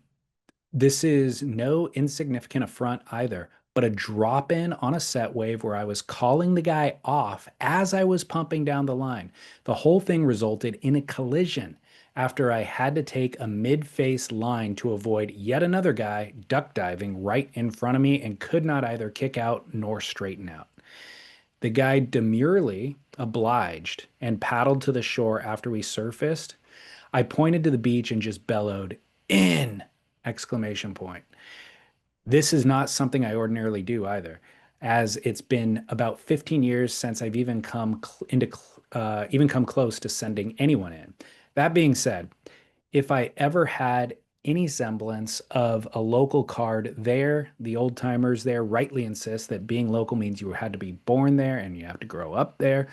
this is no insignificant affront either, but a drop in on a set wave where I was calling the guy off as I was pumping down the line. The whole thing resulted in a collision after I had to take a mid-face line to avoid yet another guy duck diving right in front of me and could not either kick out nor straighten out. The guy demurely obliged and paddled to the shore after we surfaced. I pointed to the beach and just bellowed, "In!" exclamation point. This is not something I ordinarily do either, as it's been about 15 years since I've even even come close to sending anyone in. That being said, if I ever had any semblance of a local card there, the old timers there rightly insist that being local means you had to be born there and you have to grow up there.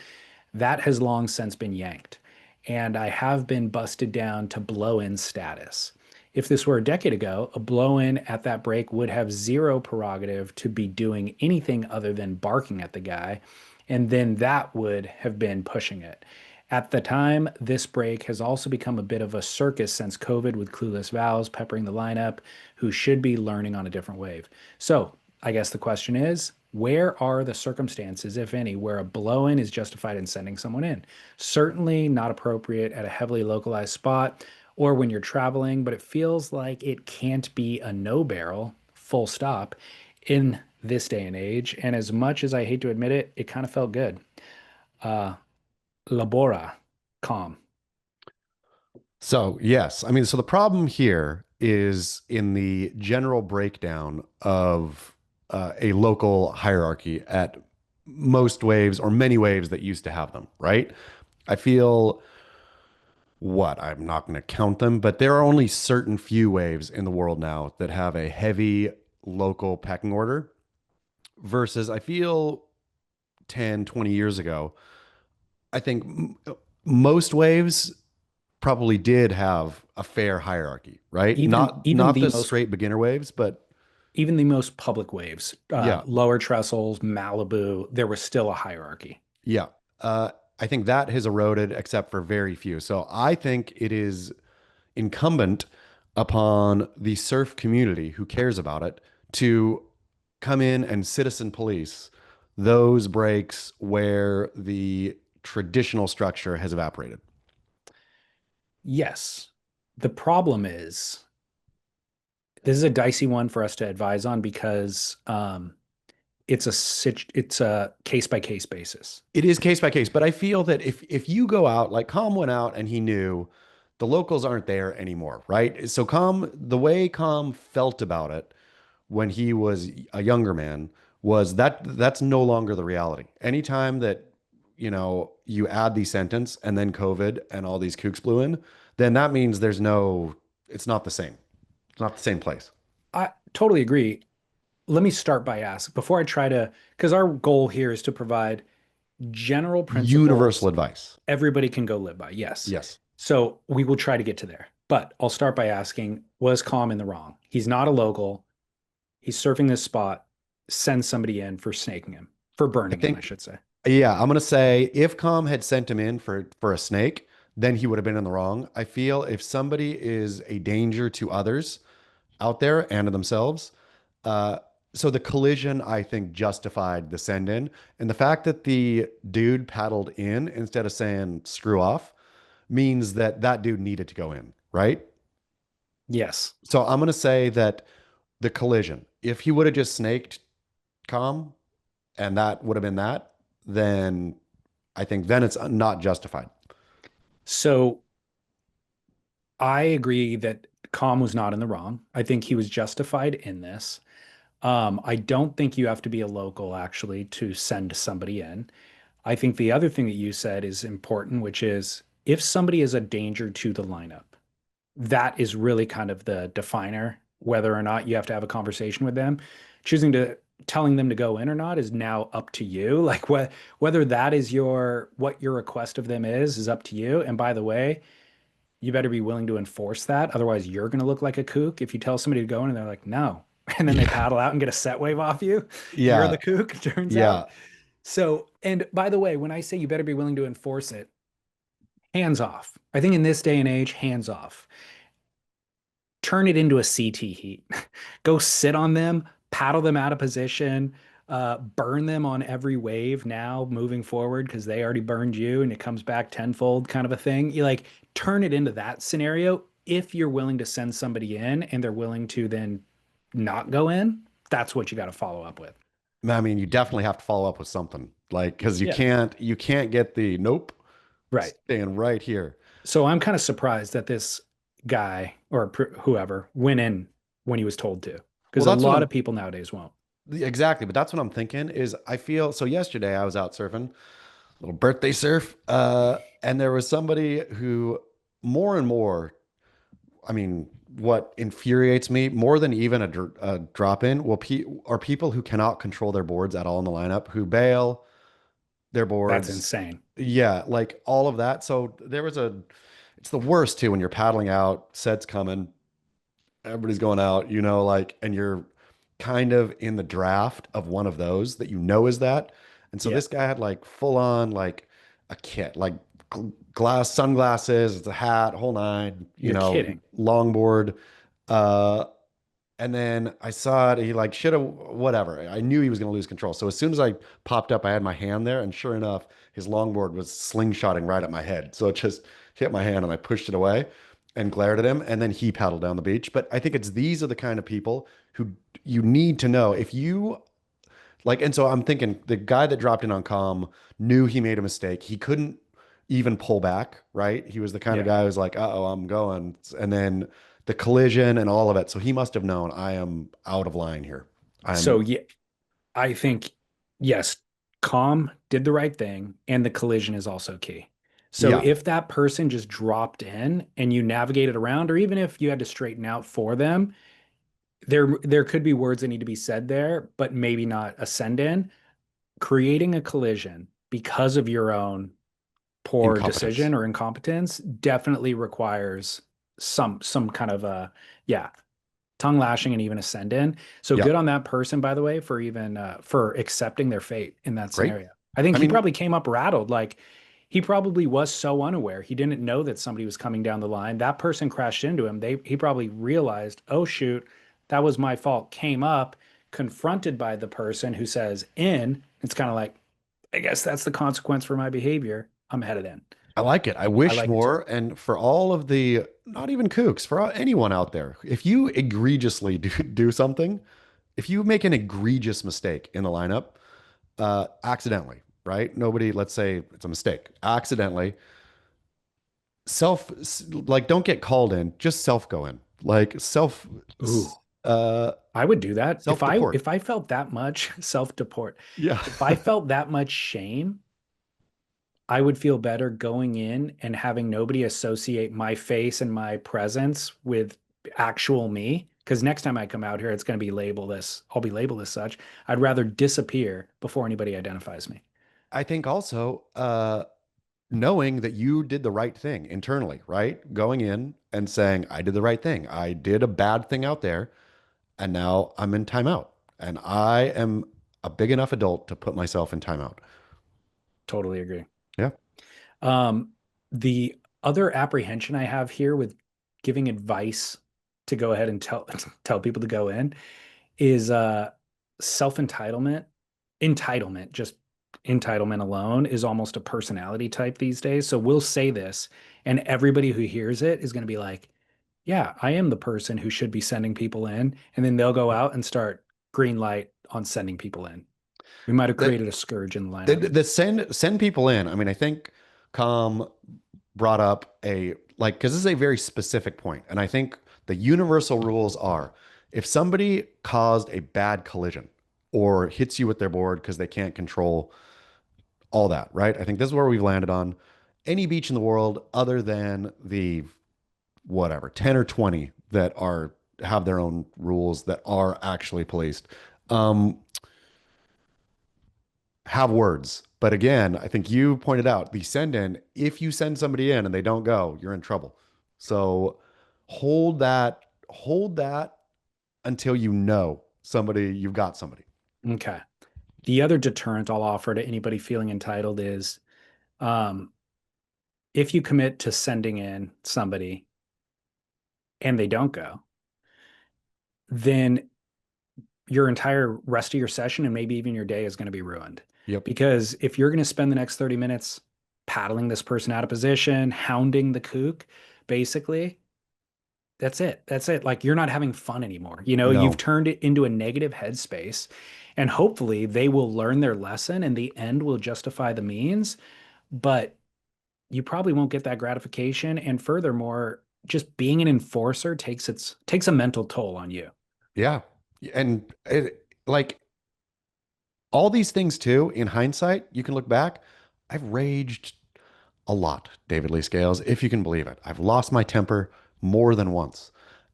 That has long since been yanked, and I have been busted down to blow in status. If this were a decade ago, a blow in at that break would have zero prerogative to be doing anything other than barking at the guy, and then that would have been pushing it. At the time, this break has also become a bit of a circus since COVID with clueless vows peppering the lineup who should be learning on a different wave. So, I guess the question is, where are the circumstances, if any, where a blow in is justified in sending someone in? Certainly not appropriate at a heavily localized spot or when you're traveling, but it feels like it can't be a no barrel, full stop, in this day and age. And as much as I hate to admit it, it kind of felt good. Uh, Labora, calm. So, yes, I mean, so the problem here is in the general breakdown of a local hierarchy at most waves or many waves that used to have them, right? I feel what I'm not going to count them, but there are only certain few waves in the world now that have a heavy local pecking order versus I feel 10, 20 years ago, I think most waves probably did have a fair hierarchy, right? Even Not even not the the most straight beginner waves, but even the most public waves, yeah, lower trestles, Malibu, there was still a hierarchy. yeah. I think that has eroded except for very few. So I think it is incumbent upon the surf community who cares about it to come in and citizen police those breaks where the traditional structure has evaporated. Yes. The problem is this is a dicey one for us to advise on because it's a case by case basis. It is case by case, but I feel that if you go out, like Com went out and he knew the locals aren't there anymore, right? So Com, the way Com felt about it when he was a younger man was that that's no longer the reality. Anytime that you add the sentence and then COVID and all these kooks blew in, then that means there's no, it's not the same. It's not the same place. I totally agree. Let me start by asking before I try to, because our goal here is to provide general Universal principles advice. everybody can go live by. Yes. Yes. So we will try to get to there. But I'll start by asking, was Calm in the wrong? He's not a local. He's surfing this spot. Send somebody in for snaking him, for I burning him, I think should say. Yeah, I'm gonna say if Com had sent him in for a snake, then he would have been in the wrong. I feel if somebody is a danger to others out there and to themselves, uh, so the collision I think justified the send in, and the fact that the dude paddled in instead of saying screw off means that that dude needed to go in, right? Yes. So I'm gonna say that the collision, if he would have just snaked Com and that would have been that, then I think then it's not justified. So I agree that Com was not in the wrong. I think he was justified in this. I don't think you have to be a local actually to send somebody in. I think the other thing that you said is important, which is if somebody is a danger to the lineup, that is really kind of the definer, whether or not you have to have a conversation with them. Choosing to telling them to go in or not is now up to you. Like whether that is what your request of them is up to you. And by the way, you better be willing to enforce that. Otherwise, you're going to look like a kook if you tell somebody to go in and they're like, no. And then they Yeah. paddle out and get a set wave off you. You're Yeah. the kook, turns out. Yeah. So, and by the way, when I say you better be willing to enforce it, hands off. I think in this day and age, hands off. Turn it into a CT heat. Go sit on them, paddle them out of position, burn them on every wave now moving forward because they already burned you and it comes back tenfold kind of a thing. You like turn it into that scenario if you're willing to send somebody in and they're willing to then not go in. That's what you got to follow up with. I mean, you definitely have to follow up with something like because Yeah. you can't get the nope Right. staying right here. So I'm kind of surprised that this guy or whoever went in when he was told to, Well, because a that's what lot I'm of people nowadays won't. exactly, but that's what I'm thinking is I feel so yesterday I was out surfing, little birthday surf, and there was somebody who more and more, I mean, what infuriates me more than even a drop in are people who cannot control their boards at all in the lineup, who bail their That's boards. insane. Yeah, like all of that. So there was it's the worst too when you're paddling out, sets coming, everybody's going out, like, and you're kind of in the draft of one of those that is that. And so Yeah. this guy had like full on like a kit, like glass sunglasses, it's a hat, whole nine, You're kidding. longboard. Uh, and then I saw it. He like should have whatever. I knew he was going to lose control. So as soon as I popped up, I had my hand there, and sure enough, his longboard was slingshotting right at my head. So it just hit my hand, and I pushed it away and glared at him. And then he paddled down the beach. But I think these are the kind of people who you need to know if you like. And so I'm thinking the guy that dropped in on comm knew he made a mistake. He couldn't even pull back, right? He was the kind of Yeah. guy who's like, uh-oh, I'm going. And then the collision and all of it. So he must have known I am out of line here. So I'm, yeah, I think yes, calm did the right thing, and the collision is also key. So yeah, if that person just dropped in and you navigated around, or even if you had to straighten out for them, there could be words that need to be said there, but maybe not a send in. Creating a collision because of your own poor incompetence. decision or incompetence definitely requires some kind of a yeah tongue lashing and even a send in. So Yeah, good on that person, by the way, for even for accepting their fate in that great. scenario. I think I he mean, probably came up rattled. Like he probably was so unaware. He didn't know that somebody was coming down the line. That person crashed into him. He probably realized, oh shoot, that was my fault. Came up, confronted by the person who says in. It's kind of like, I guess that's the consequence for my behavior. I'm headed in. I like it. I I wish like it too. more. And for all of the, not even kooks, for anyone out there, if you egregiously do something, if you make an egregious mistake in the lineup, accidentally, right? Nobody, let's say it's a mistake, accidentally, like don't get called in, just self go in, like Ooh, uh, I would do that self deport. if I felt that much self-deport. Yeah. If I felt that much shame, I would feel better going in and having nobody associate my face and my presence with actual me. Because next time I come out here, it's going to be labeled as I'll be labeled as such. I'd rather disappear before anybody identifies me. I think also, knowing that you did the right thing internally, right? Going in and saying, I did the right thing. I did a bad thing out there, and now I'm in timeout. And I am a big enough adult to put myself in timeout. Totally agree. Yeah. Um, the other apprehension I have here with giving advice to go ahead and tell people to go in is self-entitlement. Entitlement, just entitlement alone is almost a personality type these days. So we'll say this, and everybody who hears it is going to be like, yeah, I am the person who should be sending people in. And then they'll go out and start green light on sending people in. We might have That created a scourge in the the, lineup. the send people in. I mean, I think Com brought up a like because this is a very specific point, and I think the universal rules are if somebody caused a bad collision or hits you with their board because they can't control all that, right? I think this is where we've landed on any beach in the world other than the whatever 10 or 20 that are have their own rules that are actually policed. Um, have words. But again, I think you pointed out the send in, if you send somebody in and they don't go, you're in trouble. So hold that until you know somebody, you've got somebody. Okay. The other deterrent I'll offer to anybody feeling entitled is um, if you commit to sending in somebody and they don't go, then your entire rest of your session and maybe even your day is going to be ruined. Yep. Because if you're going to spend the next 30 minutes paddling this person out of position, hounding the kook, basically, that's it. That's it. Like you're not having fun anymore. You've No. turned it into a negative headspace. And hopefully they will learn their lesson and the end will justify the means. But you probably won't get that gratification. And furthermore, just being an enforcer takes a mental toll on you. Yeah. And like all these things too, in hindsight, you can look back. I've raged a lot, David Lee Scales, if you can believe it. I've lost my temper more than once.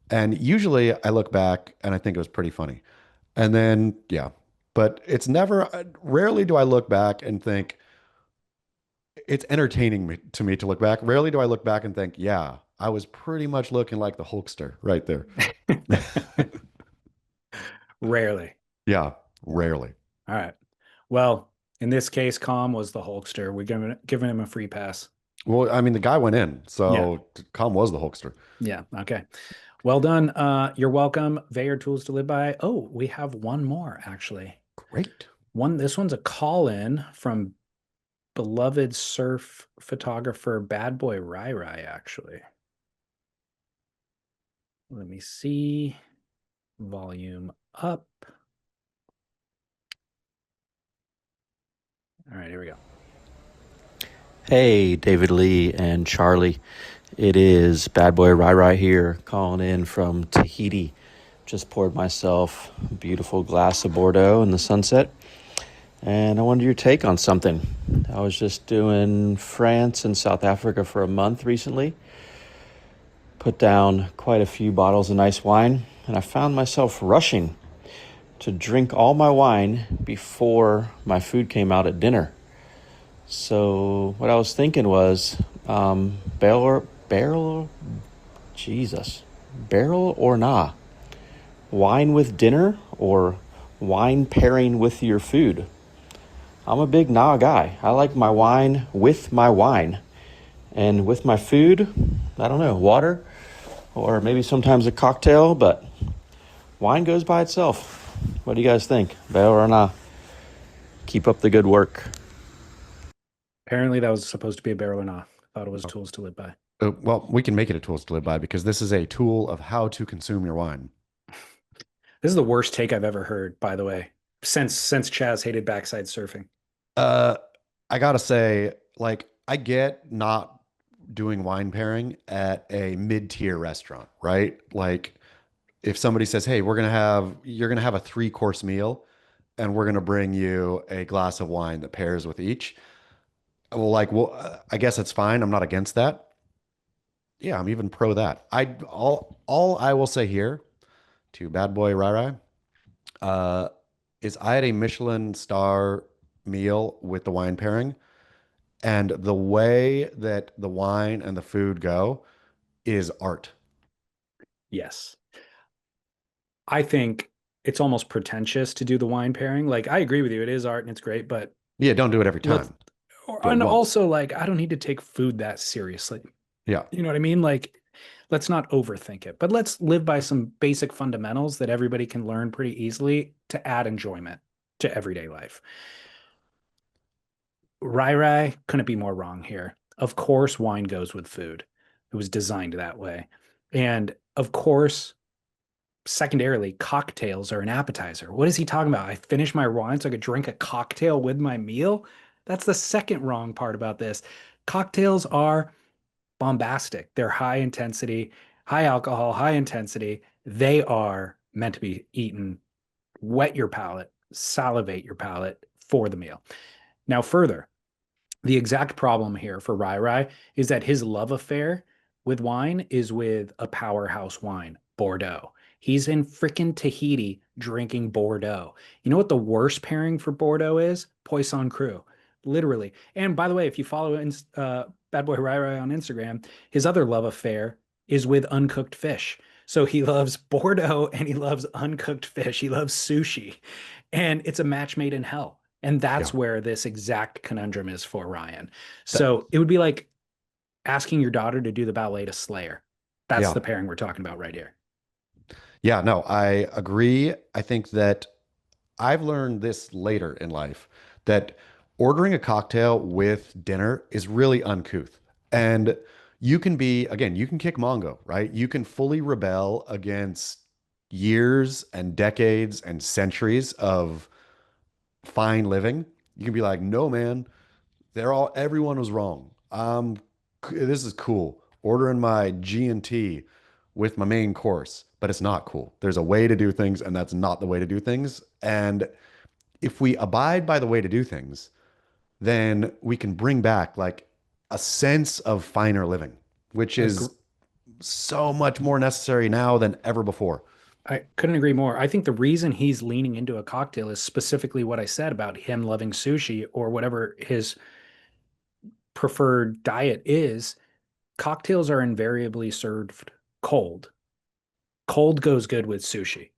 And usually I look back and I think it was pretty funny. And then, yeah, but it's never, rarely do I look back and think it's entertaining to me to look back. Rarely do I look back and think, yeah, I was pretty much looking like the Hulkster right there. Rarely. Yeah, rarely. All right. Well, in this case, Calm was the Hulkster. We're giving him a free pass. Well, I mean, the guy went in, Yeah. so Calm was the Hulkster. Yeah. Okay. Well done. You're welcome. They are tools to live by. Oh, we have one more actually. Great. This one's a call in from beloved surf photographer Bad Boy Rai Rai, actually. Let me see. Volume up. All right, here we go. Hey, David Lee and Charlie. It is Bad Boy Rai Rai here, calling in from Tahiti. Just poured myself a beautiful glass of Bordeaux in the sunset, and I wanted your take on something. I was just doing France and South Africa for a month recently. Put down quite a few bottles of nice wine, and I found myself rushing to drink all my wine before my food came out at dinner. So what I was thinking was, barrel or nah, wine with dinner or wine pairing with your food. I'm a big nah guy. I like my wine with my wine, and with my food, I don't know, water or maybe sometimes a cocktail, but wine goes by itself. What do you guys think? Barrel or nah? Keep up the good work. Apparently, that was supposed to be a barrel or not. Thought it was Oh, tools to live by. well, we can make it a tools to live by because this is a tool of how to consume your wine. This is the worst take I've ever heard, by the way, since Chaz hated backside surfing. Uh, I gotta say, like, I get not doing wine pairing at a mid-tier restaurant, right? Like, if somebody says, "Hey, you're gonna have a three-course meal, and we're gonna bring you a glass of wine that pairs with each," I guess it's fine. I'm not against that. Yeah, I'm even pro that. All I will say here to Bad Boy Rai Rai, uh, is I had a Michelin star meal with the wine pairing. And the way that the wine and the food go is art. Yes. I think it's almost pretentious to do the wine pairing. Like, I agree with you. It is art and it's great, but Yeah, don't do it every let's, time. Do it and once. also, like, I don't need to take food that seriously. Yeah. You know what I mean? Like, let's not overthink it, but let's live by some basic fundamentals that everybody can learn pretty easily to add enjoyment to everyday life. Rai Rai couldn't be more wrong here. Of course, wine goes with food. It was designed that way. And of course, secondarily, cocktails are an appetizer. What is he talking about? I finish my wine so I could drink a cocktail with my meal? That's the second wrong part about this. Cocktails are bombastic. They're high intensity, high alcohol, high intensity. They are meant to be eaten, wet your palate, salivate your palate for the meal. Now, further, the exact problem here for Rai Rai is that his love affair with wine is with a powerhouse wine, Bordeaux. He's in freaking Tahiti drinking Bordeaux. You know what the worst pairing for Bordeaux is? Poisson Cru, literally. And by the way, if you follow Bad Boy Rai Rai on Instagram, his other love affair is with uncooked fish. So he loves Bordeaux and he loves uncooked fish. He loves sushi. And it's a match made in hell. And Yeah. that's where this exact conundrum is for Ryan. That, So it would be like asking your daughter to do the ballet to Slayer. That's yeah. the pairing we're talking about right here. Yeah, no, I agree. I think that I've learned this later in life that ordering a cocktail with dinner is really uncouth. And you can be, again, you can kick Mongo, right? You can fully rebel against years and decades and centuries of fine living. You can be like, no, man, everyone was wrong. This is cool. Ordering my G&T with my main course, but it's not cool. There's a way to do things, and that's not the way to do things. And if we abide by the way to do things, then we can bring back like a sense of finer living, which is so much more necessary now than ever before. I couldn't agree more. I think the reason he's leaning into a cocktail is specifically what I said about him loving sushi or whatever his preferred diet is. Cocktails are invariably served cold. Cold goes good with sushi.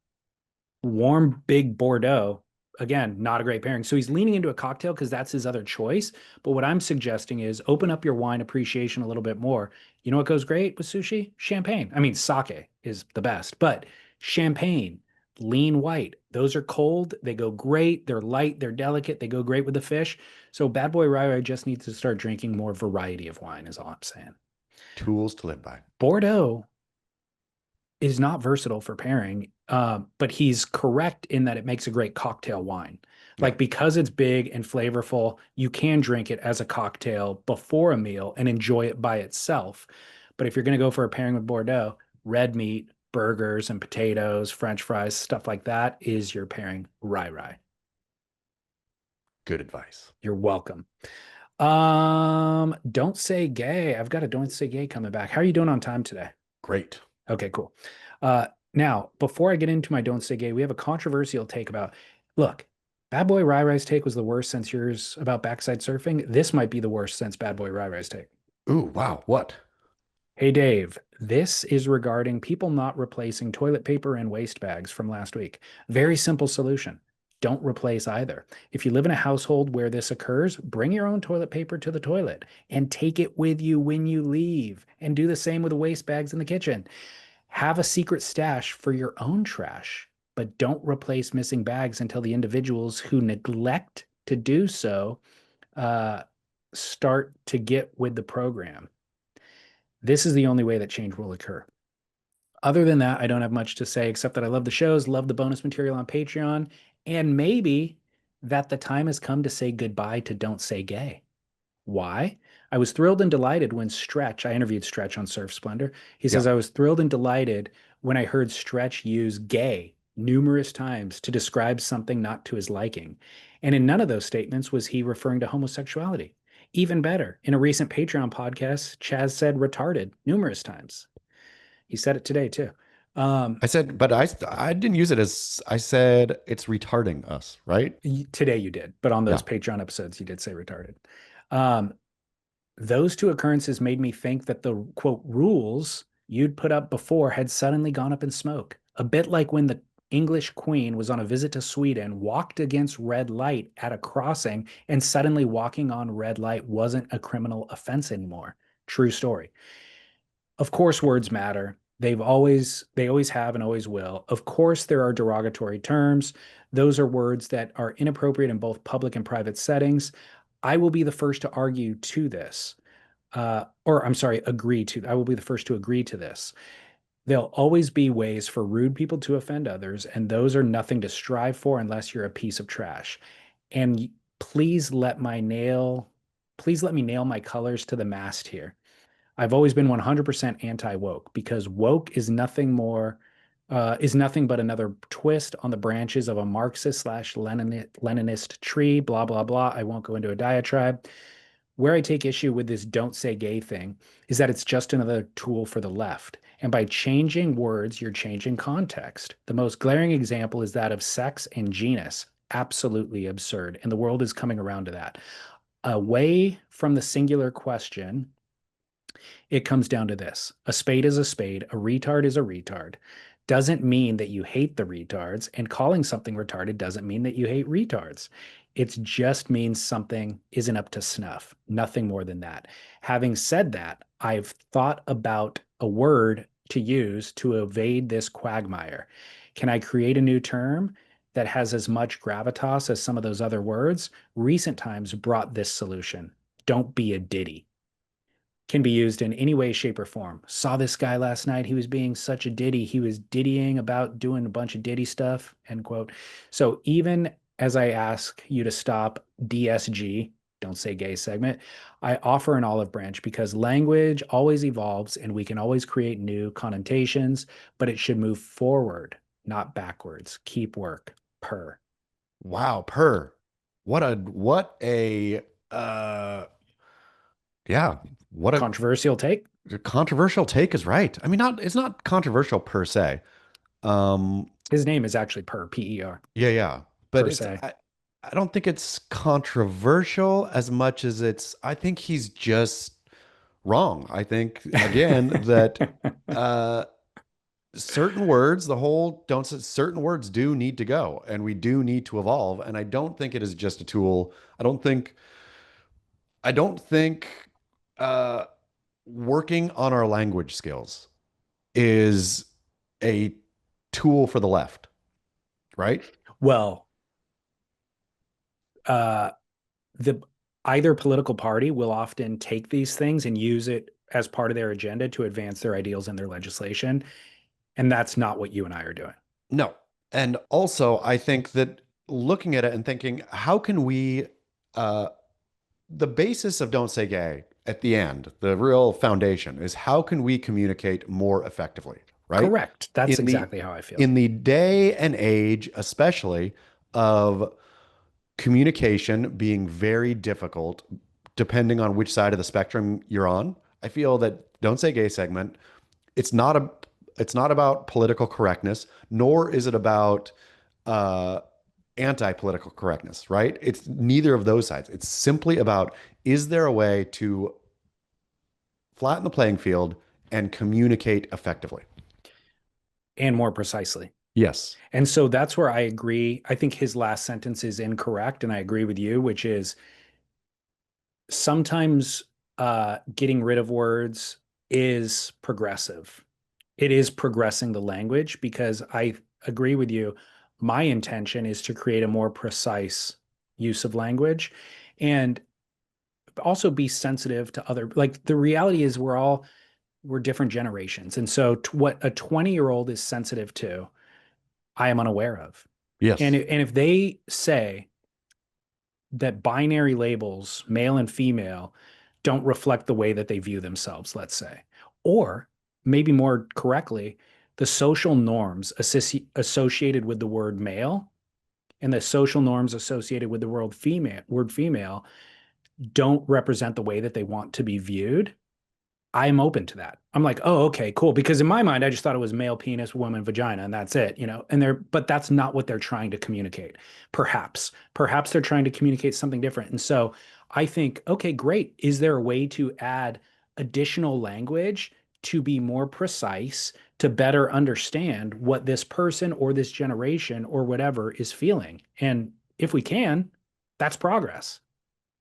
Warm, big Bordeaux, again, not a great pairing. So he's leaning into a cocktail because that's his other choice. But what I'm suggesting is open up your wine appreciation a little bit more. You know what goes great with sushi? Champagne. I mean, sake is the best, but champagne, lean white, those are cold. They go great. They're light. They're delicate. They go great with the fish. So Bad Boy Rai just needs to start drinking more variety of wine, is all I'm saying. Tools to live by. Bordeaux is not versatile for pairing, but he's correct in that it makes a great cocktail wine. Yeah. Like because it's big and flavorful, you can drink it as a cocktail before a meal and enjoy it by itself. But if you're going to go for a pairing with Bordeaux, red meat, burgers and potatoes, French fries, stuff like that is your pairing. Rye rye. Good advice. You're welcome. Don't say gay. I've got a don't say gay coming back. How are you doing on time today? Great. Okay, cool. Now, before I get into my don't say gay, we have a controversial take about, look, Bad Boy Rai Rai's take was the worst since yours about backside surfing. This might be the worst since Bad Boy Rai Rai's take. Ooh, wow. What? Hey, Dave, this is regarding people not replacing toilet paper and waste bags from last week. Very simple solution. Don't replace either. If you live in a household where this occurs, bring your own toilet paper to the toilet and take it with you when you leave. And do the same with the waste bags in the kitchen. Have a secret stash for your own trash, but don't replace missing bags until the individuals who neglect to do so start to get with the program. This is the only way that change will occur. Other than that, I don't have much to say except that I love the shows, love the bonus material on Patreon, and maybe that the time has come to say goodbye to Don't Say Gay. Why? I was thrilled and delighted when I interviewed Stretch on Surf Splendor. He says, Yeah. I was thrilled and delighted when I heard Stretch use gay numerous times to describe something not to his liking. And in none of those statements was he referring to homosexuality. Even better, in a recent Patreon podcast, Chaz said retarded numerous times. He said it today too. I said, but I didn't use it as I said it's retarding us, right? Today you did, but on those Yeah. Patreon episodes, you did say retarded. Those two occurrences made me think that the quote rules you'd put up before had suddenly gone up in smoke. A bit like when the English queen was on a visit to Sweden, walked against red light at a crossing, and suddenly walking on red light wasn't a criminal offense anymore. True story. Of course, words matter. They always have and always will. Of course, there are derogatory terms. Those are words that are inappropriate in both public and private settings. I will be the first to argue to this, or I'm sorry, agree to. I will be the first to agree to this. There'll always be ways for rude people to offend others, and those are nothing to strive for unless you're a piece of trash. And please let my nail, please let me nail my colors to the mast here. I've always been 100% anti-woke because woke is nothing but another twist on the branches of a Marxist slash Leninist tree, blah, blah, blah. I won't go into a diatribe. Where I take issue with this don't say gay thing is that it's just another tool for the left. And by changing words, you're changing context. The most glaring example is that of sex and genus. Absolutely absurd. And the world is coming around to that. Away from the singular question, it comes down to this: a spade is a spade, a retard is a retard. Doesn't mean that you hate the retards, and calling something retarded doesn't mean that you hate retards. It just means something isn't up to snuff, nothing more than that. Having said that, I've thought about a word to use to evade this quagmire. Can I create a new term that has as much gravitas as some of those other words? Recent times brought this solution. Don't be a ditty. Can be used in any way, shape, or form. Saw this guy last night. He was being such a ditty. He was dittying about doing a bunch of ditty stuff, end quote. So even as I ask you to stop DSG, don't say gay segment, I offer an olive branch because language always evolves and we can always create new connotations, but it should move forward, not backwards. Keep work. Per. Wow, per. What a yeah, what Controversial take? a controversial take is right. I mean, not it's not controversial per se. Um, His name is actually Per, P-E-R, yeah, yeah. But per it's se. I don't think it's controversial as much as I think he's just wrong. I think again that uh certain words, the whole don't say certain words do need to go and we do need to evolve. And I don't think it is just a tool. I don't think uh working on our language skills is a tool for the left, right? Well, uh, the either political party will often take these things and use it as part of their agenda to advance their ideals and their legislation, and that's not what you and I are doing. No. And also, I think that looking at it and thinking, how can we, uh, the basis of Don't Say Gay at the end, the real foundation is how can we communicate more effectively, right? Correct. That's In the exactly how I feel. in the day and age, especially of communication being very difficult, depending on which side of the spectrum you're on, I feel that Don't Say Gay segment, it's not a it's not about political correctness, nor is it about uh, anti-political correctness, right? It's neither of those sides. It's simply about is there a way to flatten the playing field and communicate effectively? And more precisely. Yes. And so that's where I agree. I think his last sentence is incorrect, and I agree with you, which is sometimes getting rid of words is progressive. It is progressing the language because I agree with you. My intention is to create a more precise use of language and also be sensitive to other, like the reality is we're different generations. And so what a 20-year-old is sensitive to, I am unaware of. And, Yes. and if they say that binary labels, male and female, don't reflect the way that they view themselves, let's say. Or maybe more correctly, the social norms associated with the word male and the social norms associated with the word female don't represent the way that they want to be viewed. I'm open to that. I'm like, oh, okay, cool. Because in my mind, I just thought it was male penis, woman vagina, and that's it, but that's not what they're trying to communicate. Perhaps they're trying to communicate something different. And so I think, okay, great. Is there a way to add additional language to be more precise, to better understand what this person or this generation or whatever is feeling? And if we can, that's progress.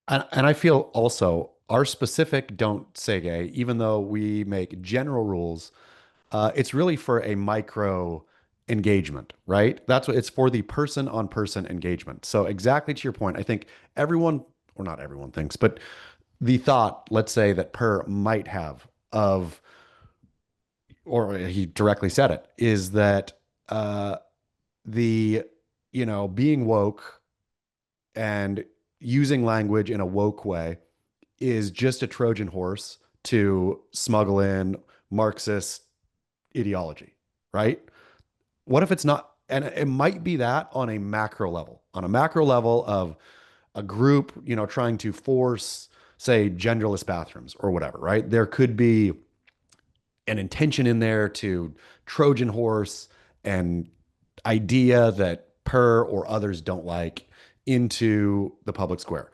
And I feel also our specific Don't Say Gay, even though we make general rules, it's really for a micro engagement, right? That's what it's for, the person on person engagement. So exactly to your point, I think everyone, or not everyone thinks, but the thought, let's say that Per might have of or he directly said it, is that uh, the, being woke and using language in a woke way is just a Trojan horse to smuggle in Marxist ideology, right? What if it's not? And it might be that on a macro level of a group, trying to force, say, genderless bathrooms or whatever, right? There could be an intention in there to Trojan horse and idea that per or others don't like into the public square.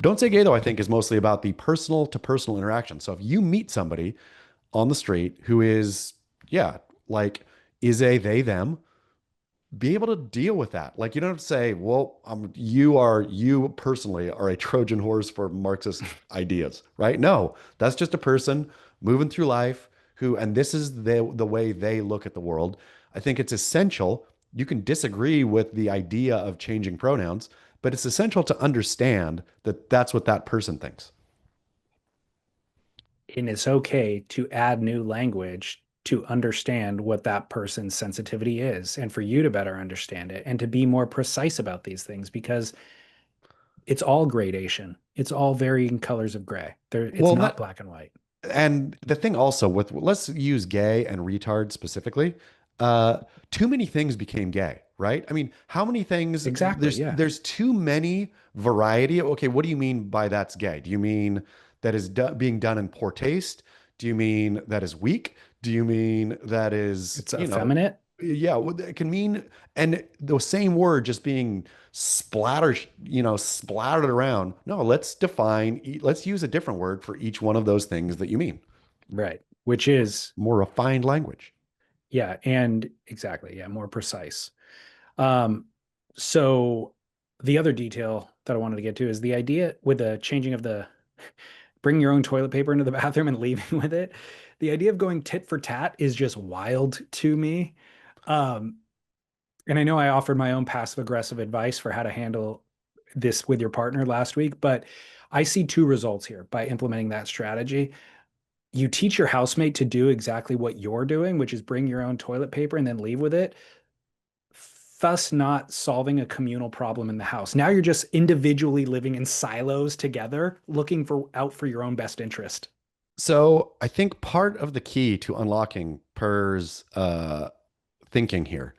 Don't Say Gay, though, I think is mostly about the personal to personal interaction. So if you meet somebody on the street who is, yeah, like, is a they, them, be able to deal with that. Like, you don't have to say, well, you personally are a Trojan horse for Marxist ideas, right? No, that's just a person moving through life who, and this is the way they look at the world. I think it's essential. You can disagree with the idea of changing pronouns, but it's essential to understand that that's what that person thinks. And it's okay to add new language to understand what that person's sensitivity is and for you to better understand it and to be more precise about these things because it's all gradation. It's all varying colors of gray. It's Well, not black and white. and the thing also with, let's use gay and retard specifically. Uh, Too many things became gay, right? I mean, how many things? Exactly. There's Yeah. there's too many variety. Okay, what do you mean by that's gay? Do you mean that is being done in poor taste? Do you mean that is weak? Do you mean that is, It's effeminate. yeah, it can mean, and the same word just being splattered around. No, let's use a different word for each one of those things that you mean. Right. Which is, More refined language. yeah. And exactly. Yeah. More precise. Um, so the other detail that I wanted to get to is the idea with the changing of the bring your own toilet paper into the bathroom and leaving with it. The idea of going tit for tat is just wild to me. Um, and I know I offered my own passive aggressive advice for how to handle this with your partner last week, but I see two results here by implementing that strategy. You teach your housemate to do exactly what you're doing, which is bring your own toilet paper and then leave with it, thus not solving a communal problem in the house. Now you're just individually living in silos together, looking for out for your own best interest. So I think part of the key to unlocking Per's thinking here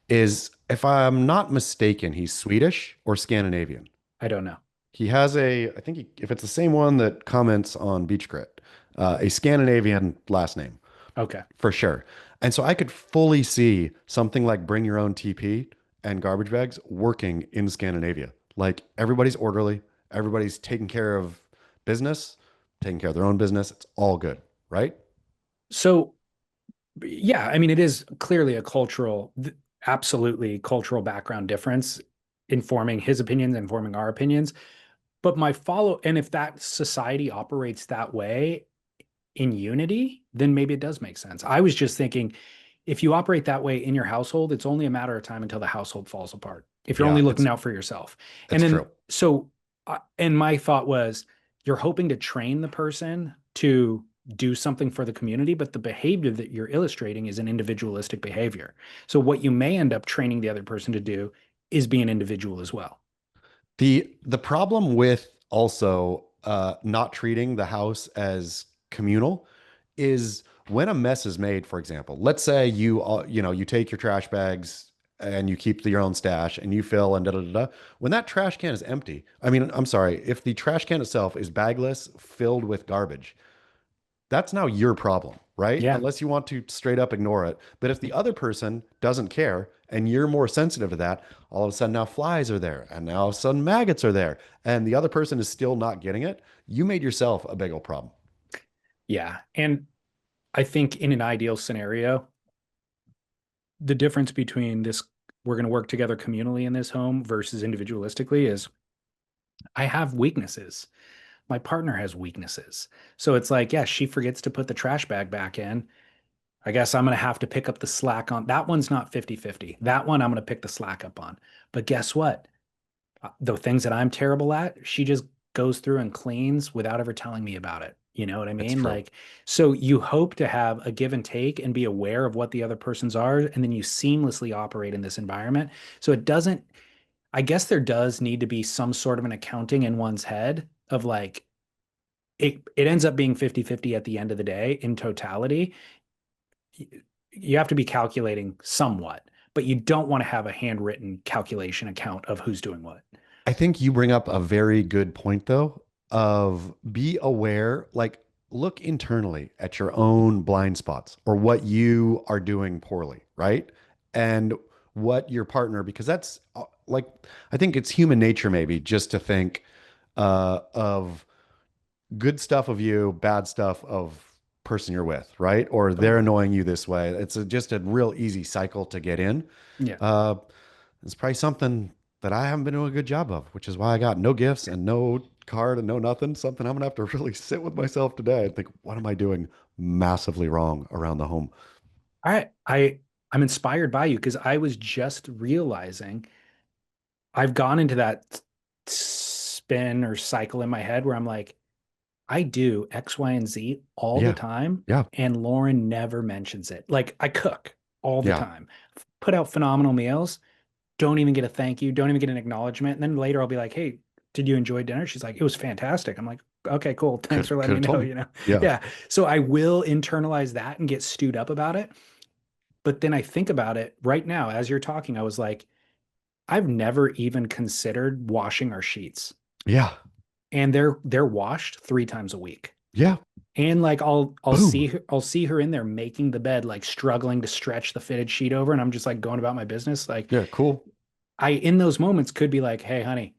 is, if I'm not mistaken, he's Swedish or Scandinavian. I don't know. He has I think if it's the same one that comments on Beach Grit, a Scandinavian last name Okay. for sure. And so I could fully see something like bring your own TP and garbage bags working in Scandinavia. Like, everybody's orderly, everybody's taking care of business, taking care of their own business. It's all good, right? So, yeah, I mean, it is clearly a absolutely cultural background difference informing his opinions, informing our opinions. But and if that society operates that way in unity, then maybe it does make sense. I was just thinking, if you operate that way in your household, it's only a matter of time until the household falls apart. If you're only Yeah, looking out for yourself. And it's then, true. and my thought was, you're hoping to train the person to do something for the community, but the behavior that you're illustrating is an individualistic behavior. So what you may end up training the other person to do is be an individual as well. The problem with also not treating the house as communal is when a mess is made. For example, let's say you take your trash bags and you keep your own stash and you fill and da da da da. When that trash can is empty, I mean, I'm sorry, if the trash can itself is bagless, filled with garbage, that's now your problem, right? Yeah. Unless you want to straight up ignore it. But if the other person doesn't care and you're more sensitive to that, all of a sudden now flies are there and now all of a sudden maggots are there and the other person is still not getting it, you made yourself a big old problem. Yeah. And I think in an ideal scenario, the difference between this, we're going to work together communally in this home versus individualistically, is I have weaknesses. My partner has weaknesses. So it's like, yeah, she forgets to put the trash bag back in. I guess I'm going to have to pick up the slack on that one's not 50-50. That one I'm going to pick the slack up on. But guess what? The things that I'm terrible at, she just goes through and cleans without ever telling me about it. You know what I It's mean? true. Like, so you hope to have a give and take and be aware of what the other person's are, and then you seamlessly operate in this environment. So it doesn't, I guess there does need to be some sort of an accounting in one's head of like, it ends up being 50-50 at the end of the day in totality. You have to be calculating somewhat, but you don't want to have a handwritten calculation account of who's doing what. I think you bring up a very good point though, of be aware, like look internally at your own blind spots or what you are doing poorly, right? And what your partner, because that's like, I think it's human nature maybe just to think of good stuff of you, bad stuff of person you're with, right? Or they're Totally. annoying you this way. It's just a real easy cycle to get in. Yeah. Uh, it's probably something that I haven't been doing a good job of, which is why I got no gifts and no card and no nothing. Something I'm gonna have to really sit with myself today and think, what am I doing massively wrong around the home? All right. I'm inspired by you because I was just realizing I've gone into that spin or cycle in my head where I'm like, I do X, Y, and Z all the Yeah, time, yeah, and Lauren never mentions it. Like I cook all the yeah. time, put out phenomenal meals, don't even get a thank you, don't even get an acknowledgement. And then later I'll be like, hey, did you enjoy dinner? She's like, it was fantastic. I'm like, okay, cool. Thanks for Could letting have me told know, me. you know? Yeah. Yeah. So I will internalize that and get stewed up about it. But then I think about it right now as you're talking, I was like, I've never even considered washing our sheets. Yeah. And they're washed 3 times a week. Yeah. And like Boom. I'll see her in there making the bed, like struggling to stretch the fitted sheet over, and I'm just like going about my business. Like Yeah. Cool. I in those moments could be like, hey, honey,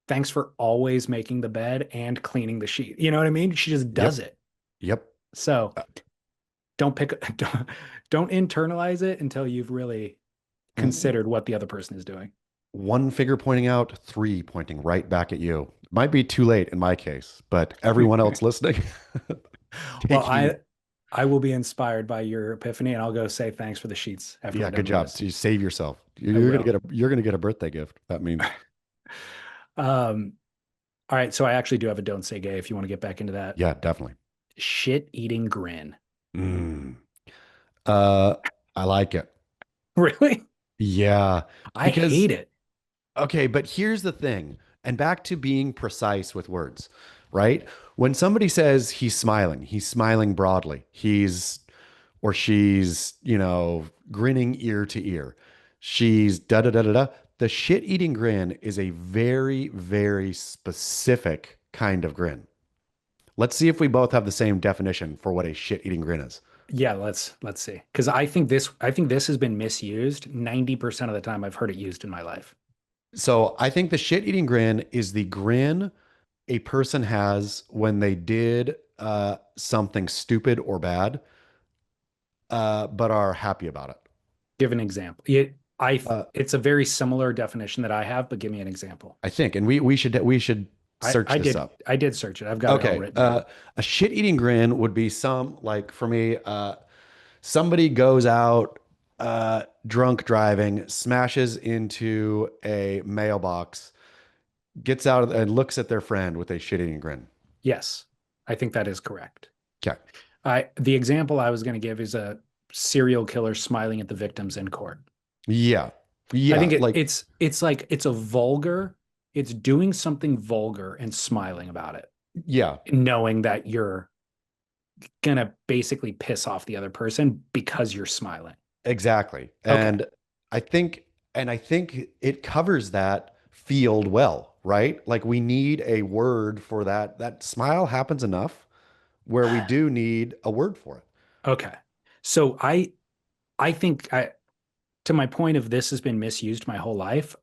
thanks for always making the bed and cleaning the sheet. You know what I mean? She just does Yep. it. Yep. So Uh, don't pick don't internalize it until you've really w- considered what the other person is doing. One finger pointing out, three pointing right back at you. Might be too late in my case, but everyone else listening, take Well, heed. I will be inspired by your epiphany, and I'll go say thanks for the sheets after we're Yeah, done good with job. this. So you save yourself. I will. You're gonna get a birthday gift. That means Um, all right, so I actually do have a don't say gay if you want to get back into that. yeah, definitely. Shit eating grin. Mm. Uh, I like it. Really? Yeah, I because hate it. okay, but here's the thing, and back to being precise with words, right? When somebody says he's smiling broadly. He's or she's, grinning ear to ear. She's da da da da da. The shit eating grin is a very, very specific kind of grin. Let's see if we both have the same definition for what a shit eating grin is. Yeah, let's see. Because I think this has been misused 90% of the time I've heard it used in my life. So I think the shit eating grin is the grin a person has when they did something stupid or bad, but are happy about it. Give an example. Uh, It's a very similar definition that I have, but give me an example. I think, and we should search I this did up. I did search it. I've got it all Okay. written down. A shit eating grin would be some, like for me, somebody goes out drunk driving, smashes into a mailbox, gets out and looks at their friend with a shit eating grin. Yes, I think that is correct. Okay. The example I was going to give is a serial killer smiling at the victims in court. Yeah. I Yeah. think Like, it's like it's doing something vulgar and smiling about it, yeah, knowing that you're gonna basically piss off the other person because you're smiling. exactly. Okay. And I think it covers that field well, right? Like we need a word for that. That smile happens enough where we do need a word for it. Okay. So I think to my point of this has been misused my whole life.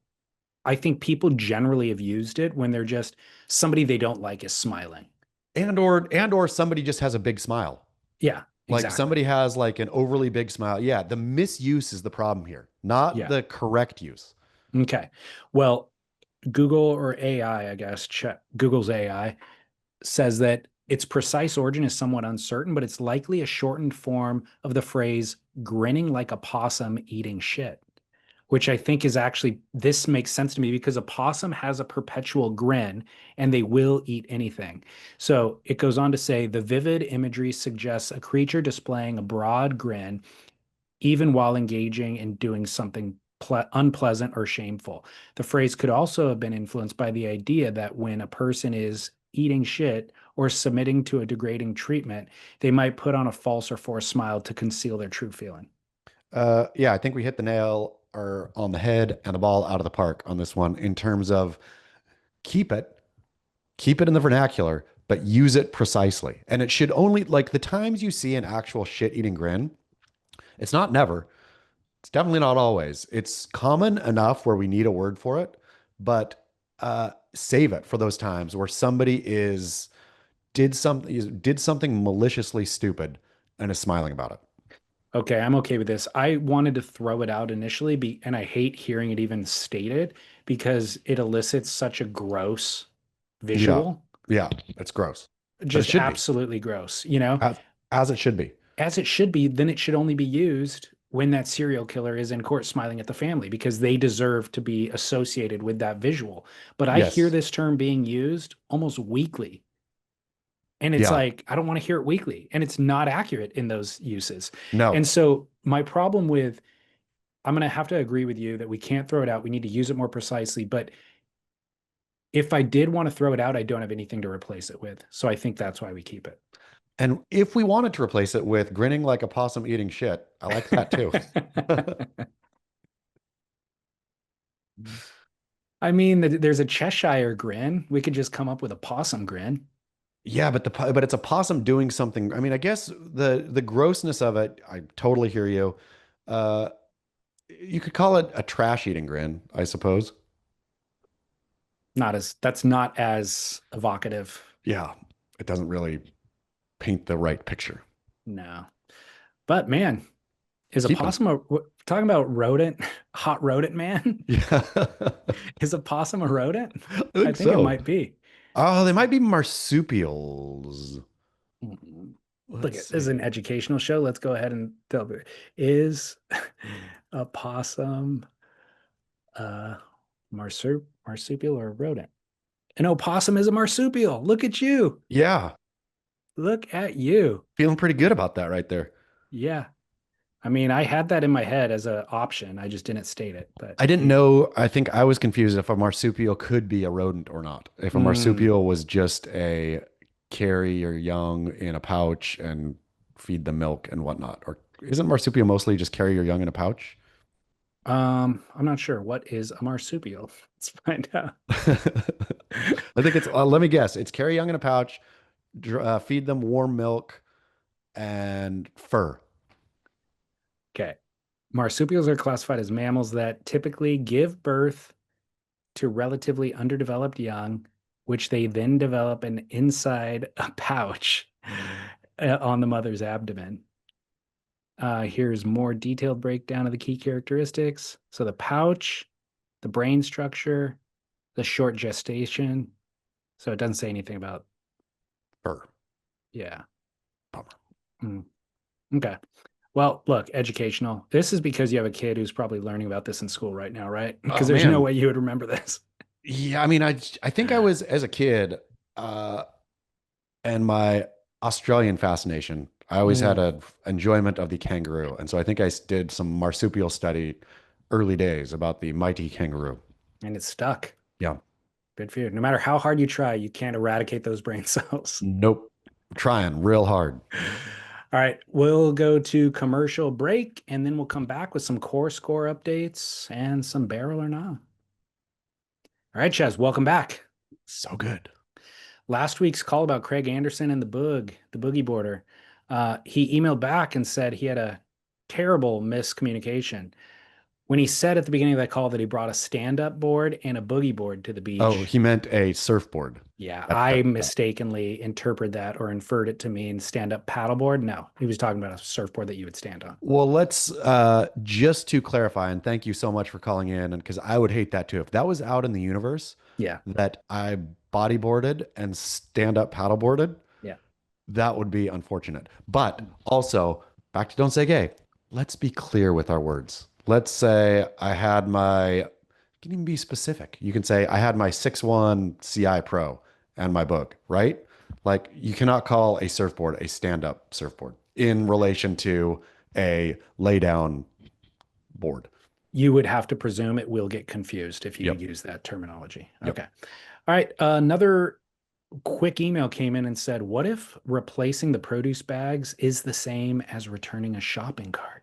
I think people generally have used it when they're just somebody they don't like is smiling. And or somebody just has a big smile. Yeah, Like exactly. somebody has like an overly big smile. Yeah, the misuse is the problem here, not Yeah. the correct use. Okay. Well, Google or AI, I guess, Google's AI says that its precise origin is somewhat uncertain, but it's likely a shortened form of the phrase grinning like a possum eating shit. which I think is actually, this makes sense to me because a possum has a perpetual grin and they will eat anything. So it goes on to say the vivid imagery suggests a creature displaying a broad grin even while engaging in doing something unpleasant or shameful. The phrase could also have been influenced by the idea that when a person is eating shit or submitting to a degrading treatment, they might put on a false or forced smile to conceal their true feeling. Yeah, I think we hit the nail or on the head and the ball out of the park on this one in terms of keep it, keep it in the vernacular, but use it precisely. And it should only like the times you see an actual shit eating grin, it's not never. It's definitely not always. It's common enough where we need a word for it, but save it for those times where somebody is did something maliciously stupid and is smiling about it. Okay, I'm okay with this. I wanted to throw it out initially, and I hate hearing it even stated because it elicits such a gross Yeah. visual, Yeah. It's gross. But it just should be. absolutely gross, you know? As it should be. As it should be, then it should only be used when that serial killer is in court smiling at the family because they deserve to be associated with that visual. But I hear Yes. this term being used almost weekly. And it's Yeah. like, I don't want to hear it weekly. And it's not accurate in those uses. No. And so my problem with, I'm going to have to agree with you that we can't throw it out. We need to use it more precisely. But if I did want to throw it out, I don't have anything to replace it with. So I think that's why we keep it. And if we wanted to replace it with grinning like a possum eating shit, I like that too. I mean, there's a Cheshire grin. We could just come up with a possum grin. Yeah, but it's a possum doing something. I mean, I guess the grossness of it, I totally hear you. Uh, you could call it a trash eating grin, I suppose. That's not as evocative. Yeah, it doesn't really paint the right picture. No. But man, is a Keep them. possum talking about rodent, hot rodent man? Yeah, Is a possum a rodent? I I think think it so. might be. Oh, they might be marsupials. Look Let's at this is an see. educational show. Let's go ahead and tell me. Is a possum a marsupial or a rodent? An opossum is a marsupial. Look at you. Yeah, Look at you. feeling pretty good about that right there. Yeah. I mean, I had that in my head as an option. I just didn't state it, but I didn't know. I think I was confused if a marsupial could be a rodent or not. If a mm, marsupial was just a carry your young in a pouch and feed them milk and whatnot. Or isn't marsupial mostly just carry your young in a pouch? I'm not sure. What is a marsupial? Let's find out. I think it's, let me guess, it's carry young in a pouch, feed them warm milk and fur. Okay. Marsupials are classified as mammals that typically give birth to relatively underdeveloped young, which they then develop an inside a pouch on the mother's abdomen. Here's more detailed breakdown of the key characteristics. So the pouch, the brain structure, the short gestation. So it doesn't say anything about, Fur. yeah. Bummer. Mm, okay. Well, look, educational. This is because you have a kid who's probably learning about this in school right now, right? Because Oh there's no man. way you would remember this. Yeah, I mean, I think I was as a kid, uh, and my Australian fascination. I always had Mm, a enjoyment of the kangaroo, and so I think I did some marsupial study early days about the mighty kangaroo. and it's stuck. Yeah. Good for you. No matter how hard you try, you can't eradicate those brain cells. Nope. Trying real hard. All right, we'll go to commercial break and then we'll come back with some core score updates and some barrel or not. All right, Chaz, welcome back. So good. Last week's call about Craig Anderson and the boogie boarder. He emailed back and said he had a terrible miscommunication when he said at the beginning of that call that he brought a stand-up board and a boogie board to the Oh, beach. he meant a surfboard. Yeah, I That. mistakenly interpreted that or inferred it to mean stand-up paddleboard. No, he was talking about a surfboard that you would stand on. Well, let's just to clarify, and thank you so much for calling in, and because I would hate that too. If that was out in the universe Yeah, that I bodyboarded and stand-up paddleboarded, yeah. that would be unfortunate. But also, back to don't say gay. Let's be clear with our words. let's say I had my, you can even be specific. You can say I had my 6'1" CI Pro and my book, right? Like you cannot call a surfboard a stand-up surfboard in relation to a lay down board. You would have to presume it will get confused if you Yep. use that terminology. Yep. Okay. All right. Another quick email came in and said, what if replacing the produce bags is the same as returning a shopping cart?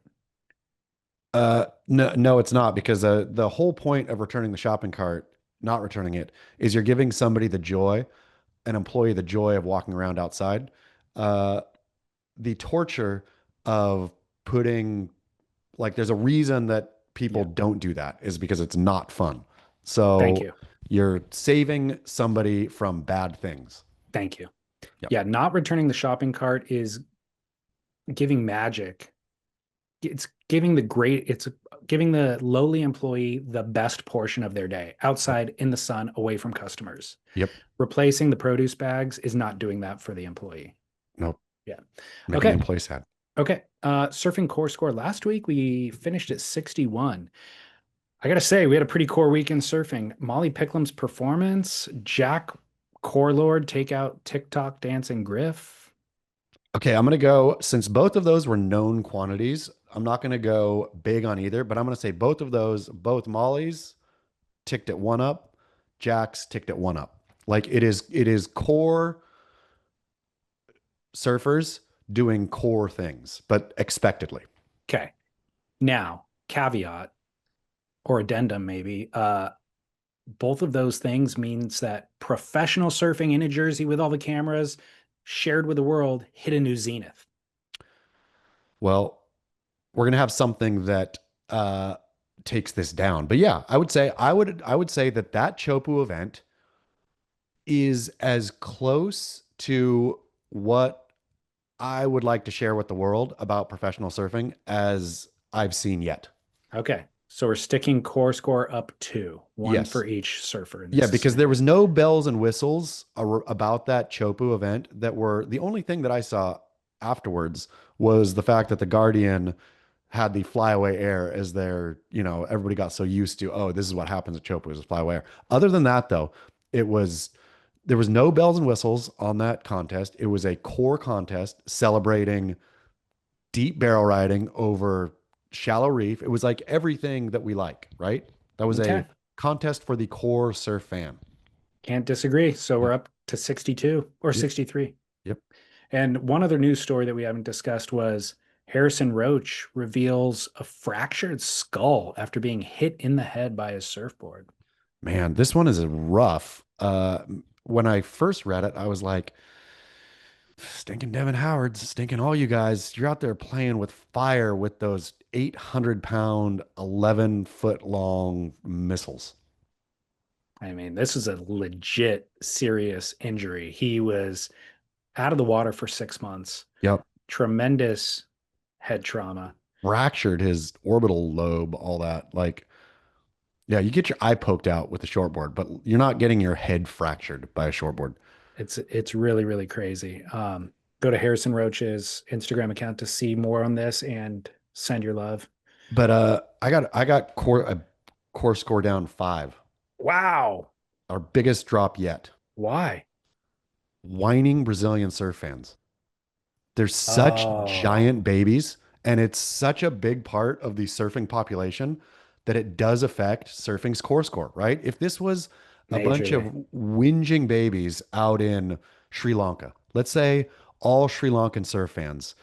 No, no, it's not because the whole point of returning the shopping cart, not returning it, is you're giving somebody the joy, an employee the joy of walking around outside. Uh, the torture of putting, like, there's a reason that people Yeah. don't do that is because it's not fun. Thank So you. you're saving somebody from bad things. Thank you. Yep. Yeah. Not returning the shopping cart is giving magic. It's giving the lowly employee the best portion of their day outside in the sun away from customers. Yep. Replacing the produce bags is not doing that for the employee. Nope. Yeah. Making the Okay. employee sad. Okay. Surfing core score last week, we finished at 61. I gotta say, we had a pretty core week in surfing. Molly Picklum's performance, Jack Corelord take out TikTok dancing Griff. Okay, I'm gonna go, since both of those were known quantities, I'm not gonna go big on either, but I'm gonna say both of those, both Molly's ticked at one up, Jack's ticked at one up. Like it is core surfers doing core things, but expectedly. Okay. Now, caveat or addendum, maybe. Both of those things means that professional surfing in a jersey with all the cameras shared with the world hit a new zenith. Well, we're gonna have something that takes this down. But yeah, I would say that that Chopu event is as close to what I would like to share with the world about professional surfing as I've seen yet. Okay. So we're sticking core score up two, one for Yes. each surfer in Yeah, this because there was scenario. no bells and whistles about that Chopu event that were the only thing that I saw afterwards was the fact that the Guardian had the flyaway air as their, everybody got so used to, oh, this is what happens at Chopu is flyaway air. Other than that, though, it was there was no bells and whistles on that contest. It was a core contest celebrating deep barrel riding over shallow reef. It was like everything that we like, right? That was Okay. a contest for the core surf fan. Can't disagree. So Yep. we're up to 62 or Yep. 63. Yep. And one other news story that we haven't discussed was Harrison Roach reveals a fractured skull after being hit in the head by his surfboard. Man, this one is rough. When I first read it, I was like, stinking Devin Howard's, stinking all you guys. You're out there playing with fire with those 800-pound, 11-foot long missiles. I mean, this is a legit serious injury. He was out of the water for 6 months. Yep. Tremendous head trauma. Fractured his orbital lobe, all that. Like, yeah, you get your eye poked out with a shortboard, but you're not getting your head fractured by a shortboard. It's really, really crazy. Go to Harrison Roach's Instagram account to see more on this and send your love. But I got core score down 5. Wow. Our biggest drop yet. Why? Whining Brazilian surf fans. They're such Oh, giant babies, and it's such a big part of the surfing population that it does affect surfing's core score, right? If this was a bunch of majorly. whinging babies out in Sri Lanka, let's say all Sri Lankan surf fans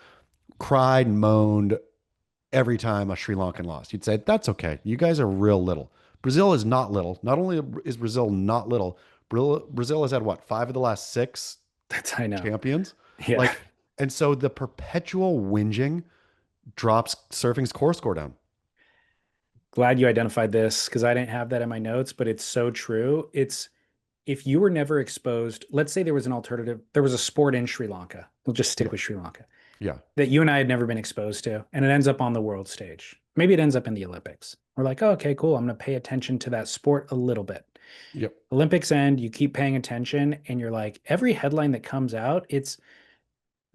cried and moaned every time a Sri Lankan lost, you'd say, that's okay. You guys are real little. Brazil is not little. Not only is Brazil not little, Brazil has had what, 5 of the last 6 That's I know. champions? Yeah. Like, and so the perpetual whinging drops surfing's core score down. Glad you identified this because I didn't have that in my notes, but it's so true. It's if you were never exposed, let's say there was an alternative, there was a sport in Sri Lanka. We'll just Yeah. stick with Sri Lanka Yeah. that you and I had never been exposed to, and it ends up on the world stage. Maybe it ends up in the Olympics. We're like, oh, okay, cool. I'm going to pay attention to that sport a little bit. Yep. Olympics end, you keep paying attention, and you're like, every headline that comes out, it's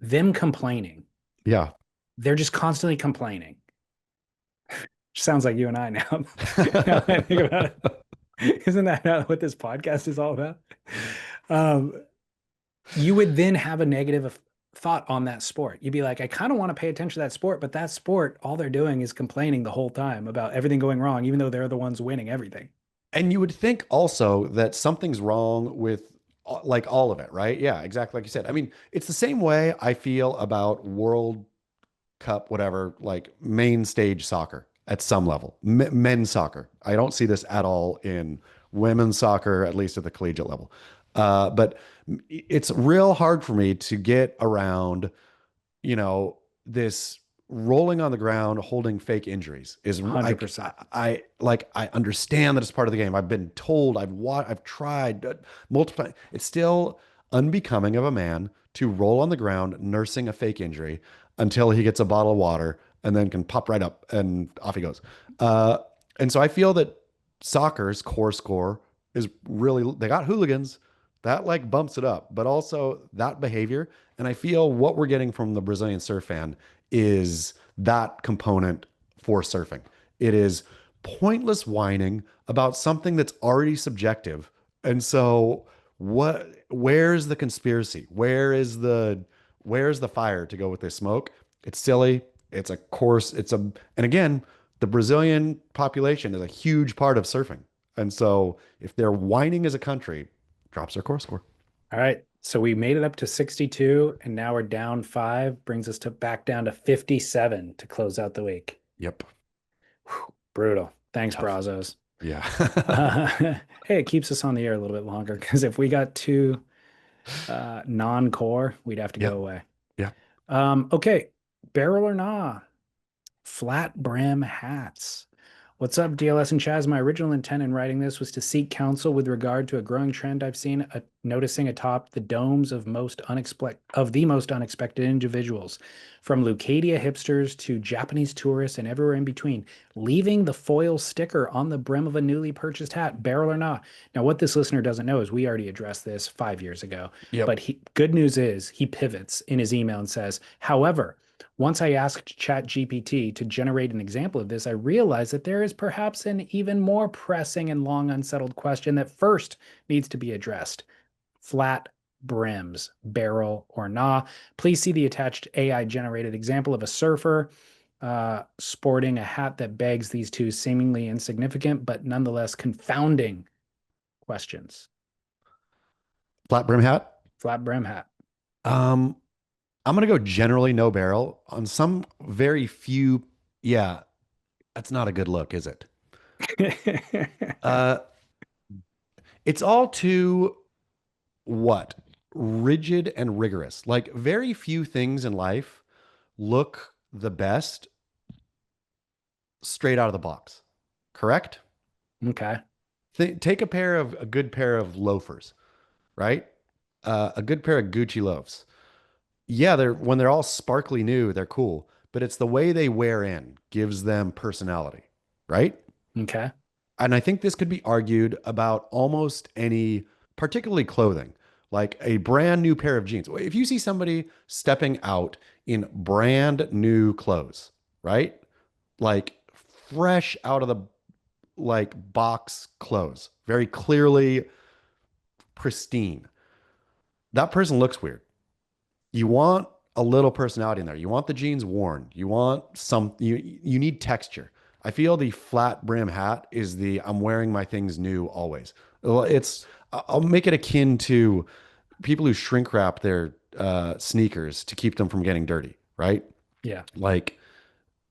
them complaining. Yeah. They're just constantly complaining. Sounds like you and I now. Now I think about it. Isn't that what this podcast is all about? Um, you would then have a negative thought on that sport. You'd be like, I kind of want to pay attention to that sport, but that sport, all they're doing is complaining the whole time about everything going wrong, even though they're the ones winning everything. And you would think also that something's wrong with like all of it, right? Yeah, exactly like you said. I mean, it's the same way I feel about World Cup, whatever, like main stage soccer at some level, men's soccer. I don't see this at all in women's soccer, at least at the collegiate level. But it's real hard for me to get around, this rolling on the ground, holding fake injuries is like, 100%. I understand that it's part of the game. I've been told, I've tried multiple. It's still unbecoming of a man to roll on the ground nursing a fake injury until he gets a bottle of water and then can pop right up and off he goes. Uh, and so I feel that soccer's core score is really, they got hooligans that like bumps it up, but also that behavior. And I feel what we're getting from the Brazilian surf fan is that component for surfing. It is pointless whining about something that's already subjective. And so where's the conspiracy? Where's the fire to go with this smoke? It's silly. It's a course. And again, the Brazilian population is a huge part of surfing. And so if they're whining as a country, drops their core score. All right. So we made it up to 62 and now we're down 5, brings us to back down to 57 to close out the week. Yep. Whew, brutal. Thanks, Tough. Brazzos. Yeah. Hey, it keeps us on the air a little bit longer because if we got too non-core, we'd have to Yeah. go away. Yeah. Okay. Barrel or nah? Flat brim hats. What's up, DLS and Chaz? My original intent in writing this was to seek counsel with regard to a growing trend I've seen, noticing atop the domes of the most unexpected individuals, from Leucadia hipsters to Japanese tourists and everywhere in between, leaving the foil sticker on the brim of a newly purchased hat, barrel or not. Now, what this listener doesn't know is we already addressed this 5 years ago. Yep. But good news is he pivots in his email and says, however, once I asked ChatGPT to generate an example of this, I realized that there is perhaps an even more pressing and long unsettled question that first needs to be addressed. Flat brims, barrel or nah. Please see the attached AI-generated example of a surfer sporting a hat that begs these two seemingly insignificant but nonetheless confounding questions. Flat brim hat. Flat brim hat. I'm gonna go generally no barrel on some very few. Yeah, that's not a good look, is it? Uh, it's all too what? Rigid and rigorous. Like very few things in life look the best straight out of the box. Correct? Okay. Take a good pair of loafers, right? A good pair of Gucci loafs. Yeah, when they're all sparkly new, they're cool, but it's the way they wear in gives them personality, right? Okay. And I think this could be argued about almost any, particularly clothing, like a brand new pair of jeans. If you see somebody stepping out in brand new clothes, right? Like fresh out of the like box clothes, very clearly pristine. That person looks weird. You want a little personality in there. You want the jeans worn. You want you need texture. I feel the flat brim hat is the I'm wearing my things new always. I'll make it akin to people who shrink wrap their sneakers to keep them from getting dirty, right? Yeah. Like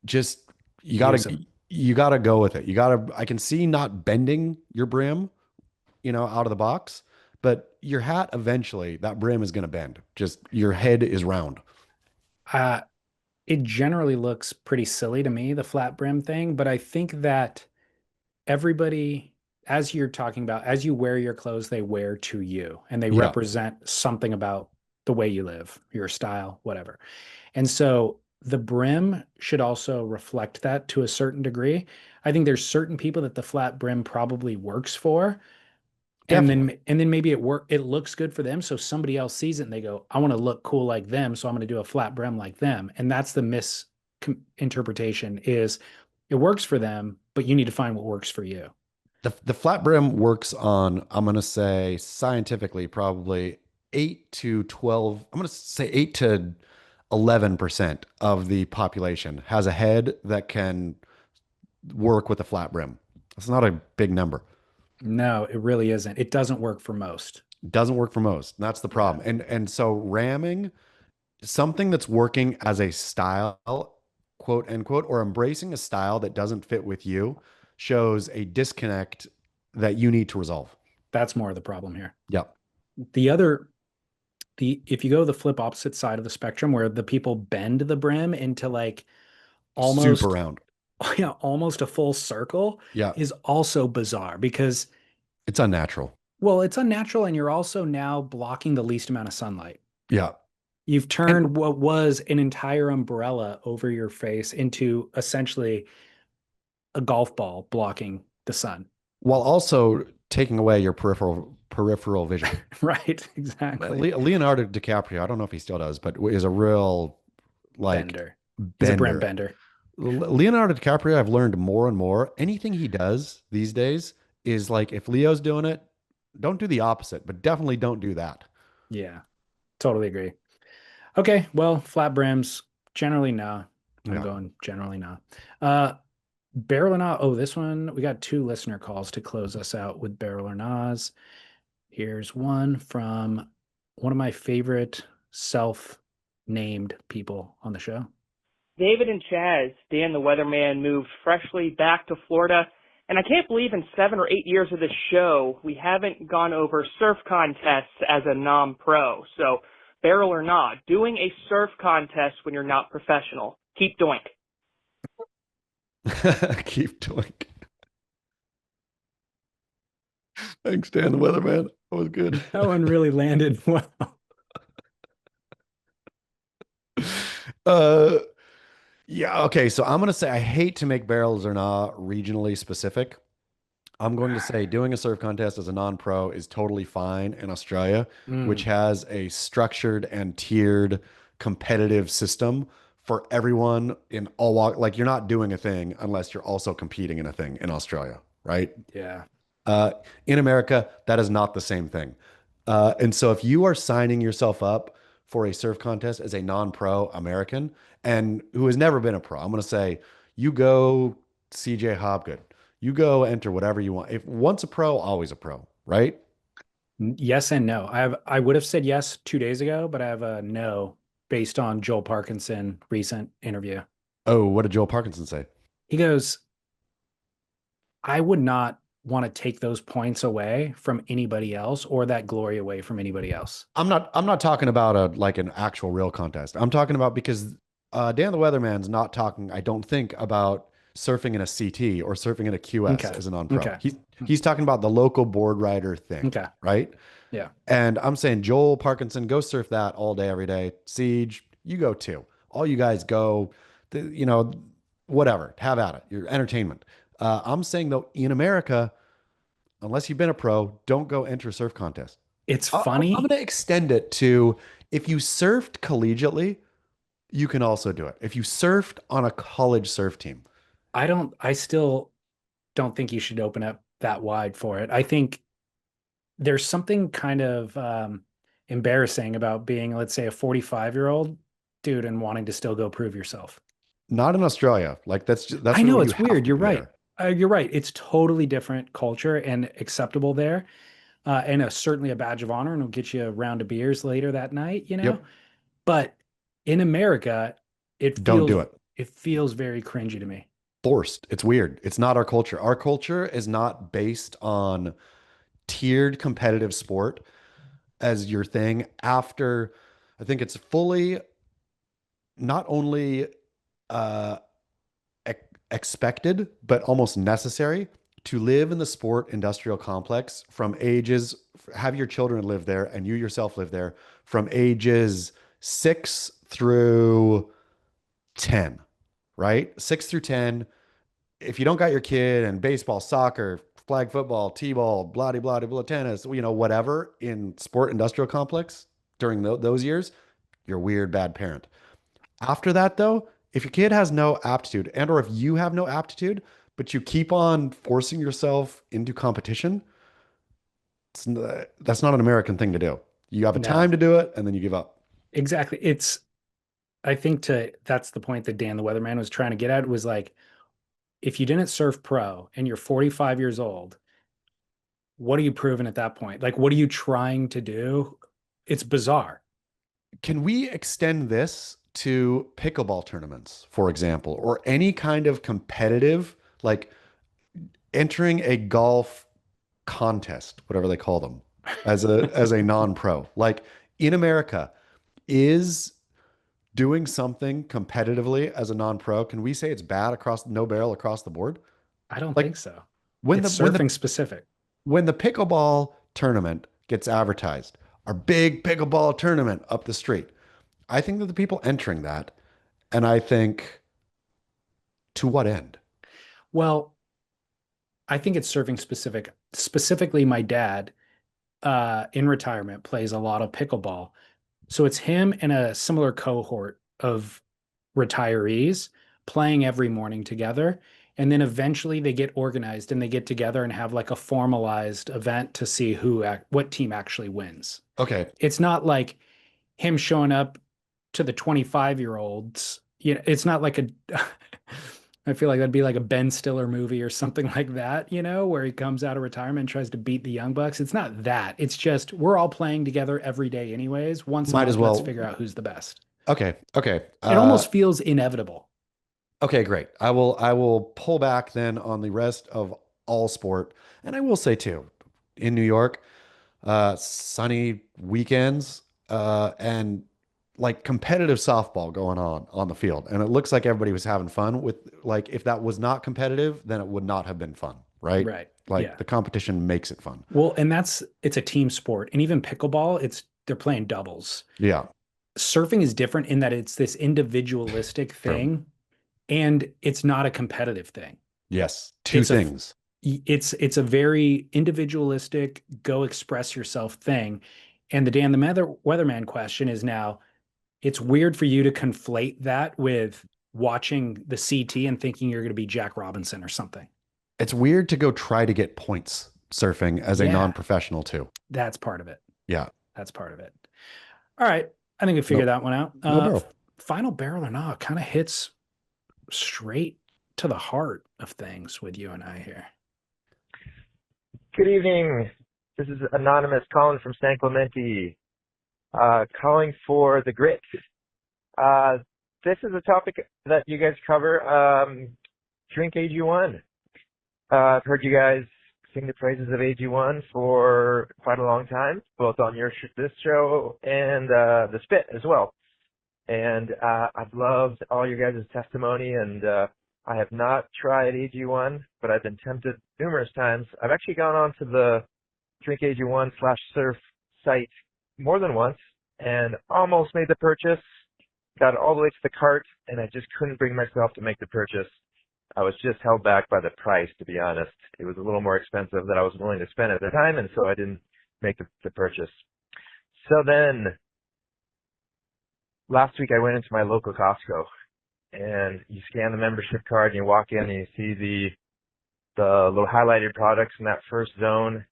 just you Use gotta 'em. you gotta go with it. I can see not bending your brim, out of the box, but your hat eventually that brim is gonna bend. Just your head is round. Uh, it generally looks pretty silly to me, the flat brim thing, but I think that everybody, as you're talking about, as you wear your clothes, they wear to you and they Yeah. represent something about the way you live, your style, whatever. And so the brim should also reflect that to a certain degree. I think there's certain people that the flat brim probably works for. Definitely. And then maybe it looks good for them. So somebody else sees it and they go, I want to look cool like them. So I'm going to do a flat brim like them. And that's the misinterpretation is It works for them, but you need to find what works for you. The flat brim works on, I'm going to say scientifically, probably 8 to 12, I'm going to say 8 to 11% of the population has a head that can work with a flat brim. It's not a big number. No, it really isn't. It doesn't work for most. Doesn't work for most. That's the Yeah. problem. And so ramming something that's working as a style, quote unquote, or embracing a style that doesn't fit with you shows a disconnect that you need to resolve. That's more of the problem here. Yep. The other, the if you go the flip opposite side of the spectrum where the people bend the brim into like Super almost round. yeah, almost a full circle Yeah. is also bizarre because It's unnatural. well, it's unnatural and you're also now blocking the least amount of sunlight. Yeah. You've And turned what was an entire umbrella over your face into essentially a golf ball blocking the sun. while also taking away your peripheral vision. Right, exactly. Leonardo DiCaprio, I don't know if he still does, but is a real like Bender. He's a brim bender. bender. Leonardo DiCaprio, I've learned more and more. Anything he does these days is like if Leo's doing it, don't do the opposite, but definitely don't do that. Yeah, totally agree. Okay, well, flat brims, generally no. I'm Yeah. going generally no. Uh Barrel or not. Oh, this one, we got two listener calls to close us out with Barrel or Nas. Here's one from one of my favorite self-named people on the show. David and Chaz, Dan the Weatherman, moved freshly back to Florida, and I can't believe in 7 or 8 years of this show, we haven't gone over surf contests as a non-pro. So, barrel or not, doing a surf contest when you're not professional. Keep doink. Keep doing. Thanks, Dan the Weatherman. That was good. That one really landed well. Uh, yeah, okay. So I'm gonna say I hate to make barrels or not regionally specific. I'm going to say doing a surf contest as a non-pro is totally fine in Australia, which Mm, has a structured and tiered competitive system for everyone in all walk. Like you're not doing a thing unless you're also competing in a thing in Australia, right? yeah. Uh, in America, that is not the same thing. And so if you are signing yourself up for a surf contest as a non-pro American and who has never been a pro, I'm going to say you go CJ Hobgood. You go enter whatever you want. If once a pro, always a pro, right? Yes and no. I would have said yes 2 days ago, but I have a no based on Joel Parkinson recent interview. Oh, what did Joel Parkinson say? He goes, I would not want to take those points away from anybody else or that glory away from anybody else. I'm not talking about a like an actual real contest. I'm talking about because Dan the Weatherman's not talking, I don't think, about surfing in a CT or surfing in a QS Okay. as a non-pro. Okay. He's talking about the local board rider thing, Okay. right? Yeah. And I'm saying Joel Parkinson, go surf that all day, every day. Siege, you go too. All you guys go, whatever, have at it. Your entertainment. I'm saying though, in America, unless you've been a pro, don't go enter a surf contest. It's I'm funny. going to extend it to if you surfed collegiately, you can also do it. If you surfed on a college surf team, I still don't think you should open up that wide for it. I think there's something kind of embarrassing about being, let's say, a 45-year-old dude and wanting to still go prove yourself. not in Australia. Like that's I know what you it's have weird. to You're do right. there. You're right. It's totally different culture and acceptable there, certainly a badge of honor, and will get you a round of beers later that night. Yep. But in America, it Don't feels do it. it feels very cringy to me. Forced. It's weird. It's not our culture. Our culture is not based on tiered competitive sport as your thing after I think it's fully not only uh expected, but almost necessary to live in the sport industrial complex from ages, have your children live there and you yourself live there from ages 6 through 10, right? 6 through 10. If you don't got your kid in baseball, soccer, flag football, t-ball, blah, blah, blah, blah, tennis, whatever in sport industrial complex during those years, you're a weird, bad parent. After that, though, if your kid has no aptitude and or if you have no aptitude, but you keep on forcing yourself into competition, that's not an American thing to do. You have a No, time to do it and then you give up. exactly. I think that's the point that Dan the Weatherman was trying to get at, was like, if you didn't surf pro and you're 45 years old, what are you proving at that point? Like, what are you trying to do? It's bizarre. Can we extend this to pickleball tournaments, for example, or any kind of competitive, like entering a golf contest, whatever they call them, as a non-pro? Like in America, is doing something competitively as a non-pro, can we say it's bad across no barrel across the board? I don't Like think so. when It's the surfing specific. when the pickleball tournament gets advertised, our big pickleball tournament up the street, I think that the people entering that, and I think to what end? Well, I think it's surfing specific. Specifically, my dad, in retirement, plays a lot of pickleball. So it's him and a similar cohort of retirees playing every morning together. And then eventually they get organized and they get together and have like a formalized event to see what team actually wins. Okay, It's not like him showing up to the 25-year-olds. You know, it's not like a I feel like that'd be like a Ben Stiller movie or something like that, where he comes out of retirement and tries to beat the Young Bucks. It's not that. It's just we're all playing together every day anyways. Once a might as month, let's well. figure out who's the best. Okay, okay, It almost feels inevitable. okay, great. I will pull back then on the rest of all sport, and I will say too, in New York, sunny weekends, and like competitive softball going on the field. And it looks like everybody was having fun with, like, if that was not competitive, then it would not have been fun, right? Right. Like Yeah. the competition makes it fun. Well, and it's a team sport. And even pickleball, they're playing doubles. Yeah, Surfing is different in that it's this individualistic true. thing and it's not a competitive thing. Yes, two It's a things. it's a very individualistic, go express yourself thing. And the Weatherman question is now, it's weird for you to conflate that with watching the CT and thinking you're going to be Jack Robinson or something. It's weird to go try to get points surfing as a Yeah, non-professional too. that's part of it. Yeah. That's part of it. All right. I think we figured Nope. that one out. No barrel. Final barrel or not kind of hits straight to the heart of things with you and I here. Good evening. This is Anonymous calling from San Clemente, calling for the grit. This is a topic that you guys cover. Drink AG1. I've heard you guys sing the praises of AG1 for quite a long time, both on this show and the Spit as well. And I've loved all your guys' testimony, and I have not tried AG1, but I've been tempted numerous times. I've actually gone on to the Drink AG1/surf site more than once and almost made the purchase. Got all the way to the cart, and I just couldn't bring myself to make the purchase. I was just held back by the price, to be honest. It was a little more expensive than I was willing to spend at the time, and so I didn't make the purchase. So then, last week I went into my local Costco, and you scan the membership card, and you walk in, and you see the little highlighted products in that first zone,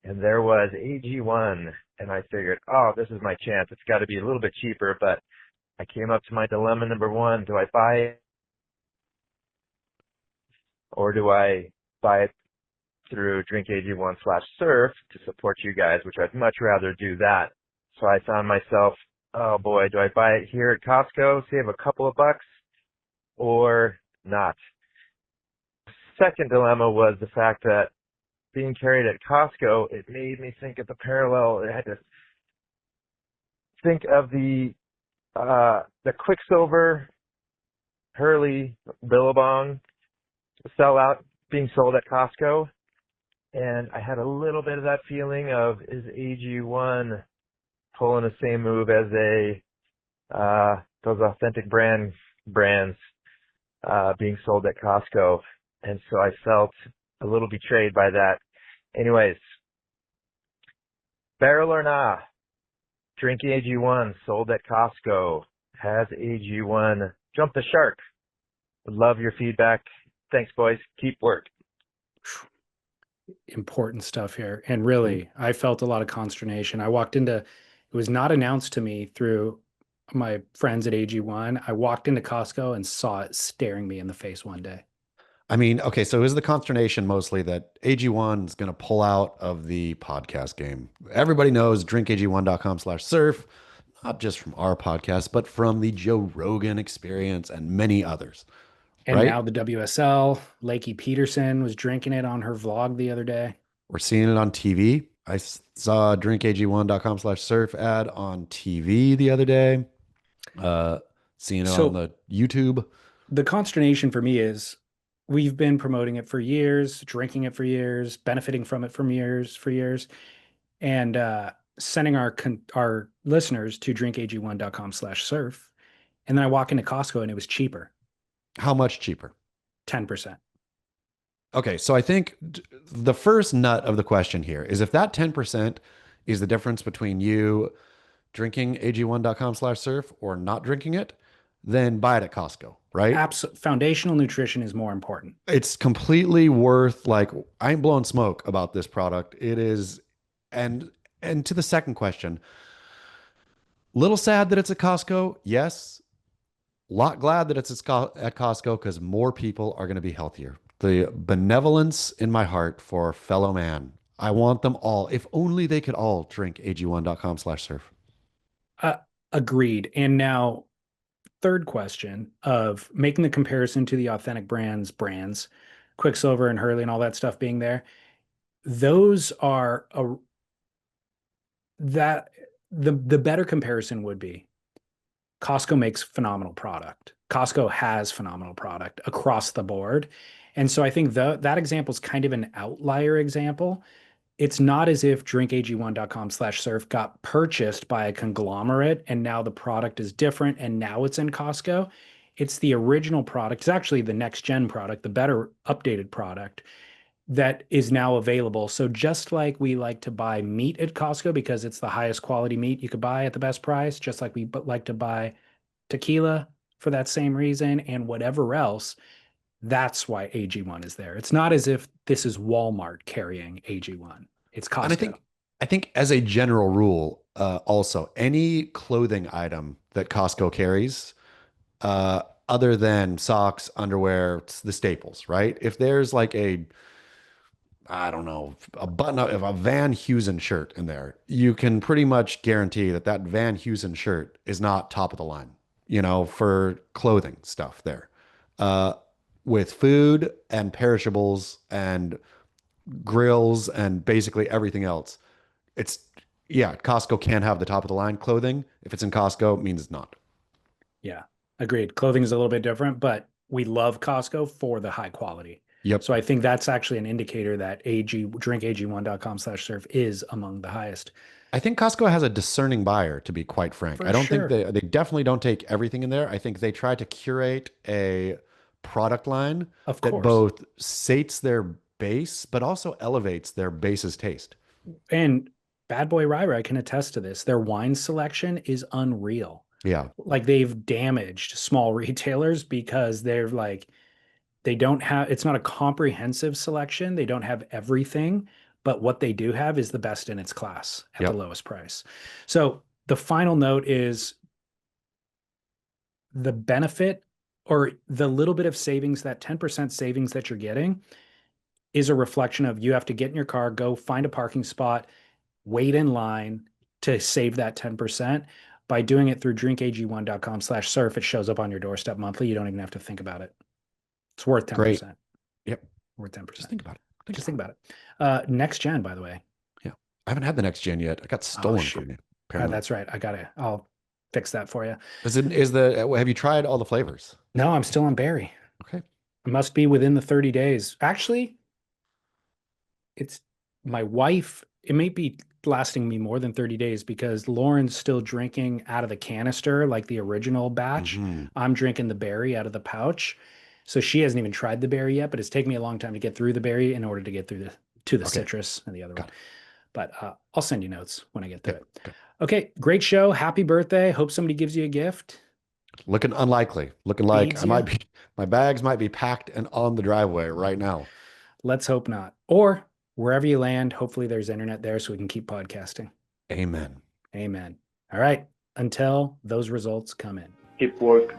and there was AG1, and I figured, oh, this is my chance. It's got to be a little bit cheaper, but I came up to my dilemma number one. Do I buy it, or do I buy it through Drink AG1/surf to support you guys, which I'd much rather do that. So I found myself, oh boy, do I buy it here at Costco, save a couple of bucks, or not? Second dilemma was the fact that being carried at Costco, it made me think of the parallel. I had to think of the Quicksilver Hurley Billabong sellout being sold at Costco. And I had a little bit of that feeling of, is AG1 pulling the same move as those authentic brands being sold at Costco? And so I felt a little betrayed by that. Anyways, barrel or nah, Drink AG1 sold at Costco has AG1 jump the shark. Would love your feedback. Thanks, boys. Keep work. Important stuff here. And really, I felt a lot of consternation. I walked into, it was not announced to me through my friends at AG1. I walked into Costco and saw it staring me in the face one day. I mean, okay, so is the consternation mostly that AG1 is going to pull out of the podcast game? Everybody knows drinkag1.com/surf, not just from our podcast, but from the Joe Rogan Experience and many others, And right? now the WSL, Lakey Peterson was drinking it on her vlog the other day. We're seeing it on TV. I saw a drinkag1.com/surf ad on TV the other day. Seeing it on So the YouTube. the consternation for me is we've been promoting it for years, drinking it for years, benefiting from it for years, and sending our listeners to drinkag1.com/surf. And then I walk into Costco and it was cheaper, How much cheaper? 10%. Okay, so I think the first nut of the question here is if that 10% is the difference between you drinking ag1.com/surf or not drinking it, then buy it at Costco, right? Foundational nutrition is more important. It's completely worth, like, I ain't blowing smoke about this product. It is, and to the second question, little sad that it's at Costco, yes. Lot glad that it's at Costco because more people are going to be healthier. The benevolence in my heart for fellow man. I want them all. If only they could all drink ag1.com/surf. Agreed. And now, third question of making the comparison to the authentic brands, Quicksilver and Hurley and all that stuff being there. Those are the better comparison would be Costco makes phenomenal product. Costco has phenomenal product across the board. And so I think that example is kind of an outlier example. It's not as if drinkag1.com/surf got purchased by a conglomerate and now the product is different and now it's in Costco. It's the original product. It's actually the next gen product, the better updated product that is now available. So just like we like to buy meat at Costco because it's the highest quality meat you could buy at the best price, just like we like to buy tequila for that same reason and whatever else, that's why AG1 is there. It's not as if this is Walmart carrying AG1. It's Costco. And I think as a general rule, also any clothing item that Costco carries, other than socks, underwear, it's the staples, right? If there's like I don't know, a button up of a Van Heusen shirt in there, you can pretty much guarantee that that Van Heusen shirt is not top of the line, for clothing stuff there. With food and perishables and grills and basically everything else, Costco can have the top of the line clothing. If it's in Costco, it means it's not. Yeah, agreed. Clothing is a little bit different, but we love Costco for the high quality. Yep. So I think that's actually an indicator that drinkag1.com/surf is among the highest. I think Costco has a discerning buyer, to be quite frank. For I don't sure. think they definitely don't take everything in there. I think they try to curate a product line Of that course. both sates their base, but also elevates their base's taste. And Bad Boy Rai can attest to this. Their wine selection is unreal. Yeah. Like they've damaged small retailers because they're like, it's not a comprehensive selection. They don't have everything, but what they do have is the best in its class at Yep. the lowest price. So the final note is the benefit or the little bit of savings, that 10% savings that you're getting is a reflection of you have to get in your car, go find a parking spot, wait in line to save that 10%. By doing it through drinkag1.com/surf, it shows up on your doorstep monthly. You don't even have to think about it. It's worth 10%. Great. Yep. Worth 10%. Just think about it. Just think about it. Next gen, by the way. Yeah. I haven't had the next gen yet. I got stolen from me. Apparently. That's right. I'll fix that for you. Have you tried all the flavors? No, I'm still on berry. Okay. It must be within the 30 days. Actually, it's my wife. It may be lasting me more than 30 days because Lauren's still drinking out of the canister, like the original batch. Mhm. I'm drinking the berry out of the pouch. So she hasn't even tried the berry yet, but it's taken me a long time to get through the berry in order to get through to the citrus and the other one. But I'll send you notes when I get through it. Okay, great show. Happy birthday. Hope somebody gives you a gift. Looking unlikely. Looking like Feeds I ya? might be, my bags might be packed and on the driveway right now. Let's hope not. Or wherever you land, hopefully there's internet there so we can keep podcasting. Amen. Amen. All right. Until those results come in. Keep work.